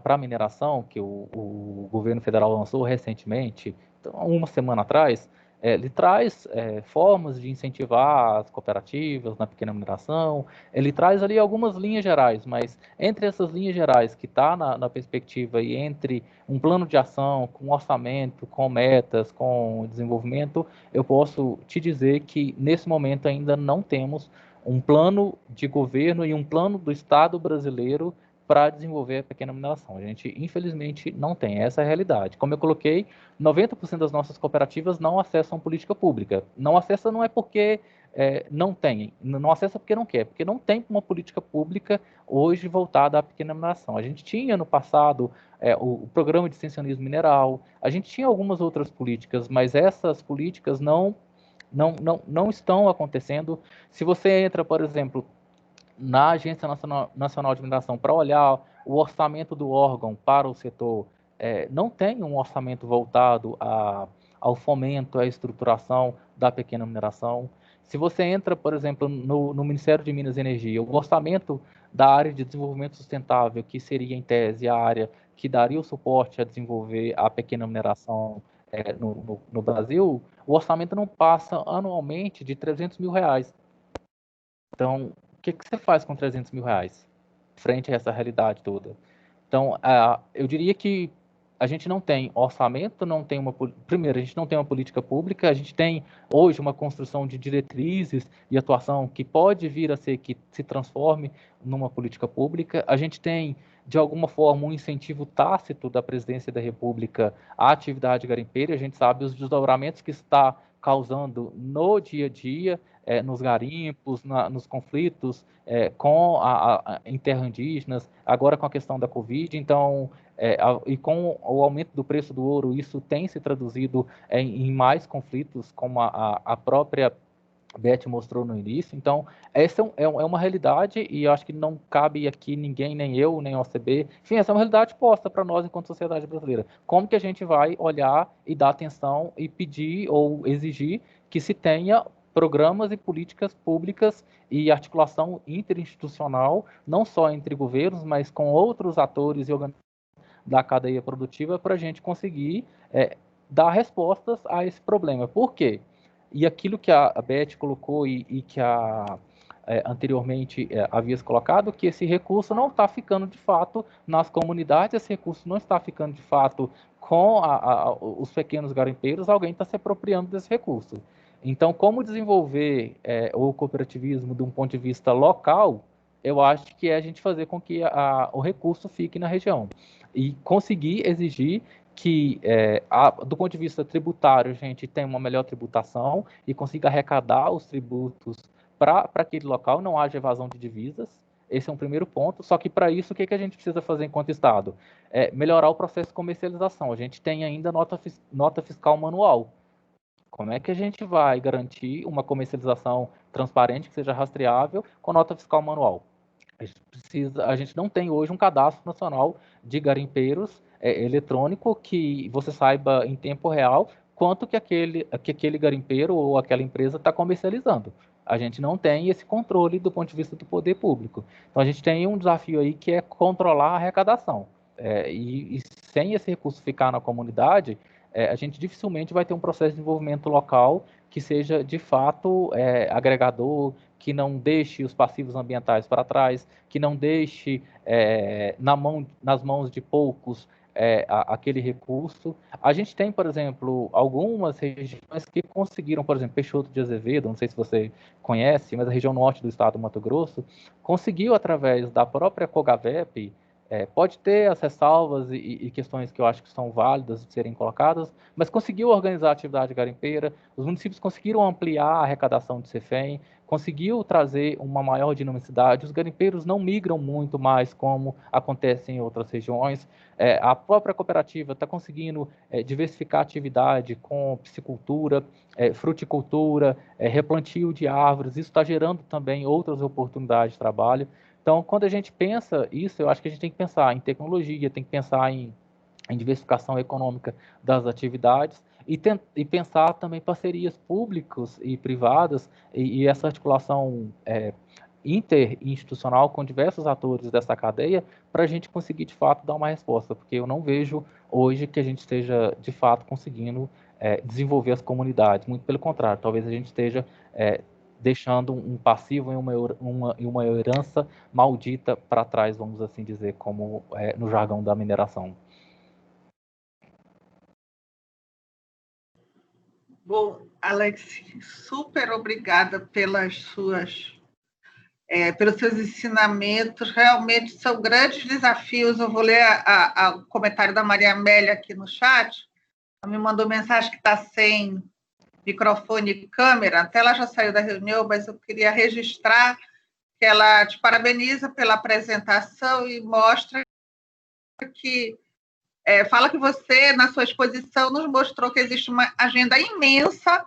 para mineração, que o governo federal lançou recentemente, então, uma semana atrás, ele traz formas de incentivar as cooperativas na pequena mineração, ele traz ali algumas linhas gerais, mas entre essas linhas gerais que está na perspectiva e entre um plano de ação, com orçamento, com metas, com desenvolvimento, eu posso te dizer que nesse momento ainda não temos um plano de governo e um plano do Estado brasileiro para desenvolver a pequena mineração. A gente, infelizmente, não tem. Essa é a realidade. Como eu coloquei, 90% das nossas cooperativas não acessam política pública. Não acessa não é porque não tem, não acessa porque não quer, porque não tem uma política pública hoje voltada à pequena mineração. A gente tinha no passado o programa de extensionismo mineral, a gente tinha algumas outras políticas, mas essas políticas não estão acontecendo. Se você entra, por exemplo, na Agência Nacional de Mineração para olhar o orçamento do órgão para o setor, não tem um orçamento voltado ao fomento, à estruturação da pequena mineração. Se você entra, por exemplo, no Ministério de Minas e Energia, o orçamento da área de desenvolvimento sustentável, que seria, em tese, a área que daria o suporte a desenvolver a pequena mineração no Brasil, o orçamento não passa anualmente de R$300 mil. Então, o que você faz com R$300 mil frente a essa realidade toda? Então, eu diria que a gente não tem orçamento, primeiro, a gente não tem uma política pública, a gente tem hoje uma construção de diretrizes e atuação que pode vir a ser que se transforme numa política pública, a gente tem, de alguma forma, um incentivo tácito da Presidência da República à atividade garimpeira, a gente sabe os desdobramentos que está causando no dia a dia, nos garimpos, nos conflitos com em terras indígenas, agora com a questão da Covid. Então, e com o aumento do preço do ouro, isso tem se traduzido em mais conflitos, como a própria Beth mostrou no início. Então, essa é uma realidade e eu acho que não cabe aqui ninguém, nem eu, nem a OCB. Enfim, essa é uma realidade posta para nós enquanto sociedade brasileira. Como que a gente vai olhar e dar atenção e pedir ou exigir que se tenha programas e políticas públicas e articulação interinstitucional, não só entre governos, mas com outros atores e organizações da cadeia produtiva para a gente conseguir dar respostas a esse problema. Por quê? E aquilo que a Beth colocou e que anteriormente havia colocado, que esse recurso não está ficando de fato nas comunidades, esse recurso não está ficando de fato com os pequenos garimpeiros, alguém está se apropriando desse recurso. Então, como desenvolver o cooperativismo de um ponto de vista local, eu acho que é a gente fazer com que o recurso fique na região e conseguir exigir que, do ponto de vista tributário, a gente tenha uma melhor tributação e consiga arrecadar os tributos para aquele local, não haja evasão de divisas. Esse é um primeiro ponto. Só que, para isso, o que a gente precisa fazer enquanto Estado? Melhorar o processo de comercialização. A gente tem ainda nota fiscal manual. Como é que a gente vai garantir uma comercialização transparente, que seja rastreável, com nota fiscal manual? A gente não tem hoje um cadastro nacional de garimpeiros eletrônico que você saiba em tempo real quanto que aquele garimpeiro ou aquela empresa está comercializando. A gente não tem esse controle do ponto de vista do poder público. Então, a gente tem um desafio aí que é controlar a arrecadação. E sem esse recurso ficar na comunidade, a gente dificilmente vai ter um processo de desenvolvimento local que seja, de fato, agregador, que não deixe os passivos ambientais para trás, que não deixe nas mãos de poucos aquele recurso. A gente tem, por exemplo, algumas regiões que conseguiram, por exemplo, Peixoto de Azevedo, não sei se você conhece, mas a região norte do estado do Mato Grosso, conseguiu, através da própria COGAVEP, Pode ter as ressalvas e questões que eu acho que são válidas de serem colocadas, mas conseguiu organizar a atividade garimpeira, os municípios conseguiram ampliar a arrecadação de CEFEM, conseguiu trazer uma maior dinamicidade, os garimpeiros não migram muito mais como acontece em outras regiões, a própria cooperativa está conseguindo diversificar a atividade com piscicultura, fruticultura, replantio de árvores, isso está gerando também outras oportunidades de trabalho. Então, quando a gente pensa isso, eu acho que a gente tem que pensar em tecnologia, tem que pensar em diversificação econômica das atividades e pensar também parcerias públicas e privadas e essa articulação interinstitucional com diversos atores dessa cadeia para a gente conseguir, de fato, dar uma resposta, porque eu não vejo hoje que a gente esteja, de fato, conseguindo desenvolver as comunidades, muito pelo contrário, talvez a gente esteja deixando um passivo e uma herança maldita para trás, vamos assim dizer, como no jargão da mineração. Bom, Alex, super obrigada pelos seus ensinamentos. Realmente são grandes desafios. Eu vou ler o comentário da Maria Amélia aqui no chat. Ela me mandou mensagem que está sem microfone e câmera, até ela já saiu da reunião, mas eu queria registrar que ela te parabeniza pela apresentação e mostra que fala que você, na sua exposição, nos mostrou que existe uma agenda imensa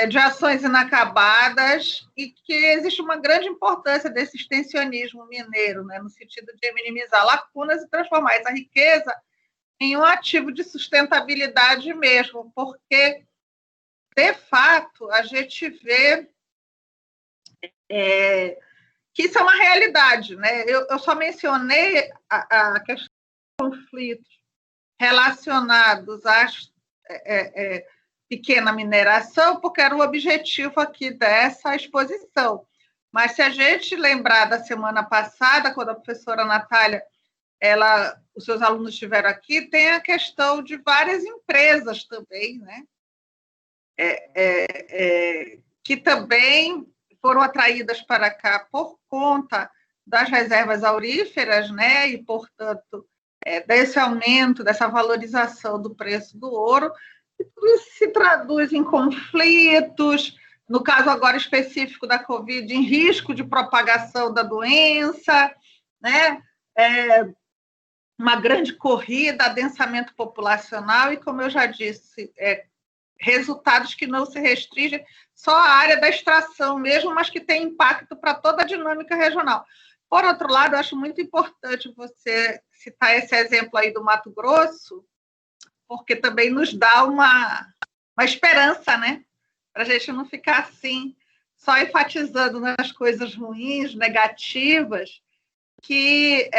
de ações inacabadas e que existe uma grande importância desse extensionismo mineiro, né, no sentido de minimizar lacunas e transformar essa riqueza em um ativo de sustentabilidade mesmo, porque de fato, a gente vê que isso é uma realidade, né? Eu só mencionei a questão dos conflitos relacionados à pequena mineração, porque era o objetivo aqui dessa exposição. Mas se a gente lembrar da semana passada, quando a professora Natália, os seus alunos estiveram aqui, tem a questão de várias empresas também, né? Que também foram atraídas para cá por conta das reservas auríferas, né? E, portanto, desse aumento, dessa valorização do preço do ouro, e tudo isso se traduz em conflitos, no caso agora específico da Covid, em risco de propagação da doença, né? Uma grande corrida, adensamento populacional e, como eu já disse, resultados que não se restringem só à área da extração mesmo, mas que tem impacto para toda a dinâmica regional. Por outro lado, eu acho muito importante você citar esse exemplo aí do Mato Grosso, porque também nos dá uma esperança, né? Para a gente não ficar assim, só enfatizando nas coisas ruins, negativas, que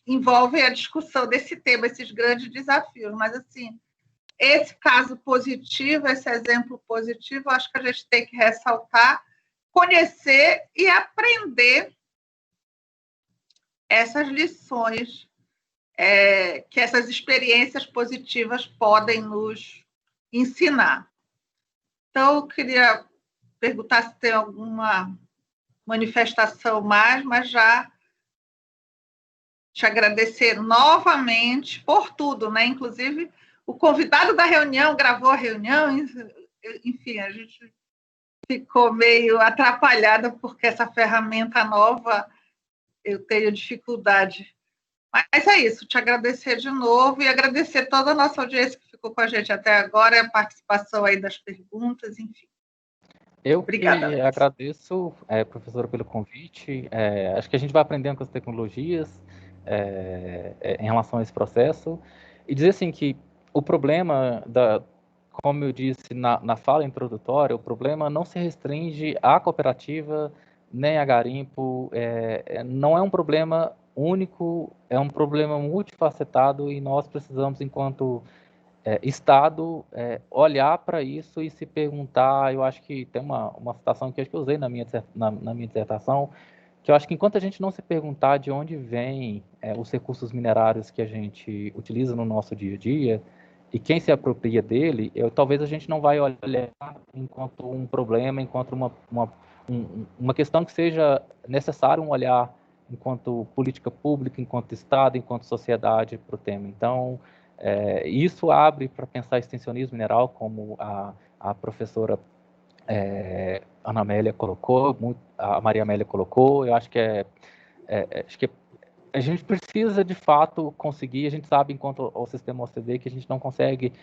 envolvem a discussão desse tema, esses grandes desafios. Mas, assim, esse caso positivo, esse exemplo positivo, acho que a gente tem que ressaltar, conhecer e aprender essas lições que essas experiências positivas podem nos ensinar. Então, eu queria perguntar se tem alguma manifestação mais, mas já te agradecer novamente por tudo, né? Inclusive, o convidado da reunião gravou a reunião, enfim, a gente ficou meio atrapalhada porque essa ferramenta nova eu tenho dificuldade. Mas é isso, te agradecer de novo e agradecer toda a nossa audiência que ficou com a gente até agora, a participação aí das perguntas, enfim. Obrigada, que agradeço, professora, pelo convite. Acho que a gente vai aprendendo com as tecnologias em relação a esse processo. E dizer assim que o problema, como eu disse na fala introdutória, o problema não se restringe à cooperativa nem a garimpo. Não é um problema único, é um problema multifacetado e nós precisamos, enquanto Estado, olhar para isso e se perguntar. Eu acho que tem uma citação que eu usei na minha dissertação, que eu acho que enquanto a gente não se perguntar de onde vêm os recursos minerários que a gente utiliza no nosso dia a dia e quem se apropria dele, talvez a gente não vai olhar enquanto um problema, enquanto uma questão que seja necessário um olhar enquanto política pública, enquanto Estado, enquanto sociedade para o tema. Então, isso abre para pensar extensionismo mineral, como a professora Ana Amélia colocou, a Maria Amélia colocou. Eu acho que acho que a gente precisa, de fato, conseguir. A gente sabe, enquanto o sistema OCDE, que a gente não consegue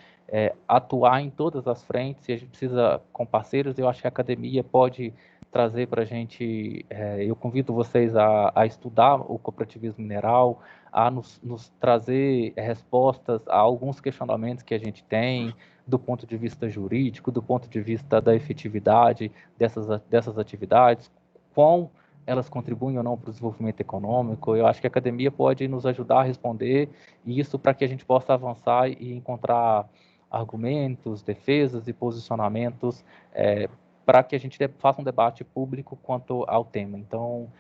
atuar em todas as frentes, e a gente precisa com parceiros. Eu acho que a academia pode trazer para a gente. Eu convido vocês a estudar o cooperativismo mineral, a nos trazer respostas a alguns questionamentos que a gente tem, do ponto de vista jurídico, do ponto de vista da efetividade dessas atividades, quão elas contribuem ou não para o desenvolvimento econômico. Eu acho que a academia pode nos ajudar a responder isso, para que a gente possa avançar e encontrar argumentos, defesas e posicionamentos para que a gente faça um debate público quanto ao tema. Então,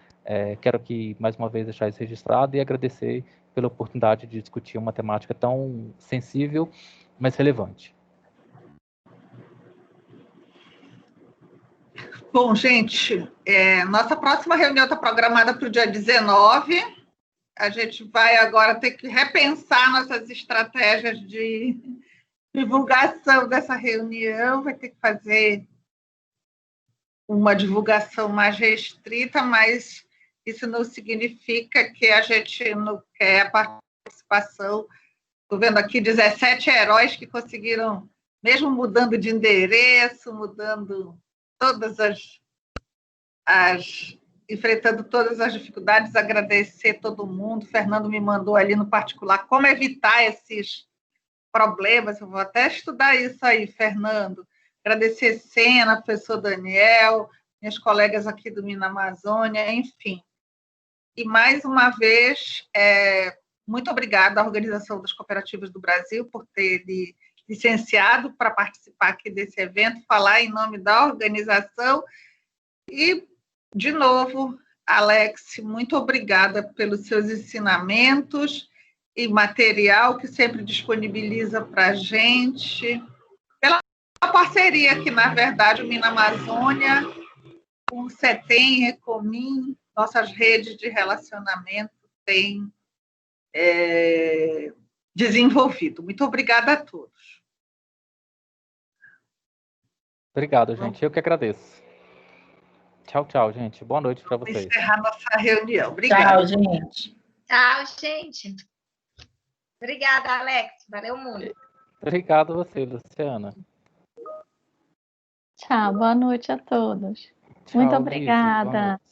quero aqui, mais uma vez, deixar isso registrado e agradecer pela oportunidade de discutir uma temática tão sensível, mas relevante. Bom, gente, nossa próxima reunião está programada para o dia 19. A gente vai agora ter que repensar nossas estratégias de divulgação dessa reunião, vai ter que fazer uma divulgação mais restrita, mas isso não significa que a gente não quer a participação. Estou vendo aqui 17 heróis que conseguiram, mesmo mudando de endereço, mudando todas enfrentando todas as dificuldades, agradecer todo mundo. Fernando me mandou ali no particular como evitar esses problemas. Eu vou até estudar isso aí, Fernando. Agradecer Sena, professor Daniel, minhas colegas aqui do Mina Amazônia, enfim. E, mais uma vez, muito obrigada à Organização das Cooperativas do Brasil por ter licenciado para participar aqui desse evento, falar em nome da organização. E, de novo, Alex, muito obrigada pelos seus ensinamentos e material que sempre disponibiliza para a gente, pela parceria que, na verdade, o Mina Amazônia, com o CETEM, Recomim, nossas redes de relacionamento têm desenvolvido. Muito obrigada a todos. Obrigado, gente. Eu que agradeço. Tchau, tchau, gente. Boa noite para vocês. Vamos encerrar nossa reunião. Obrigada. Tchau, gente. Tchau, gente. Obrigada, Alex. Valeu muito. Obrigado a você, Luciana. Tchau, boa noite a todos. Tchau, Muito Luiz. Boa obrigada. noite.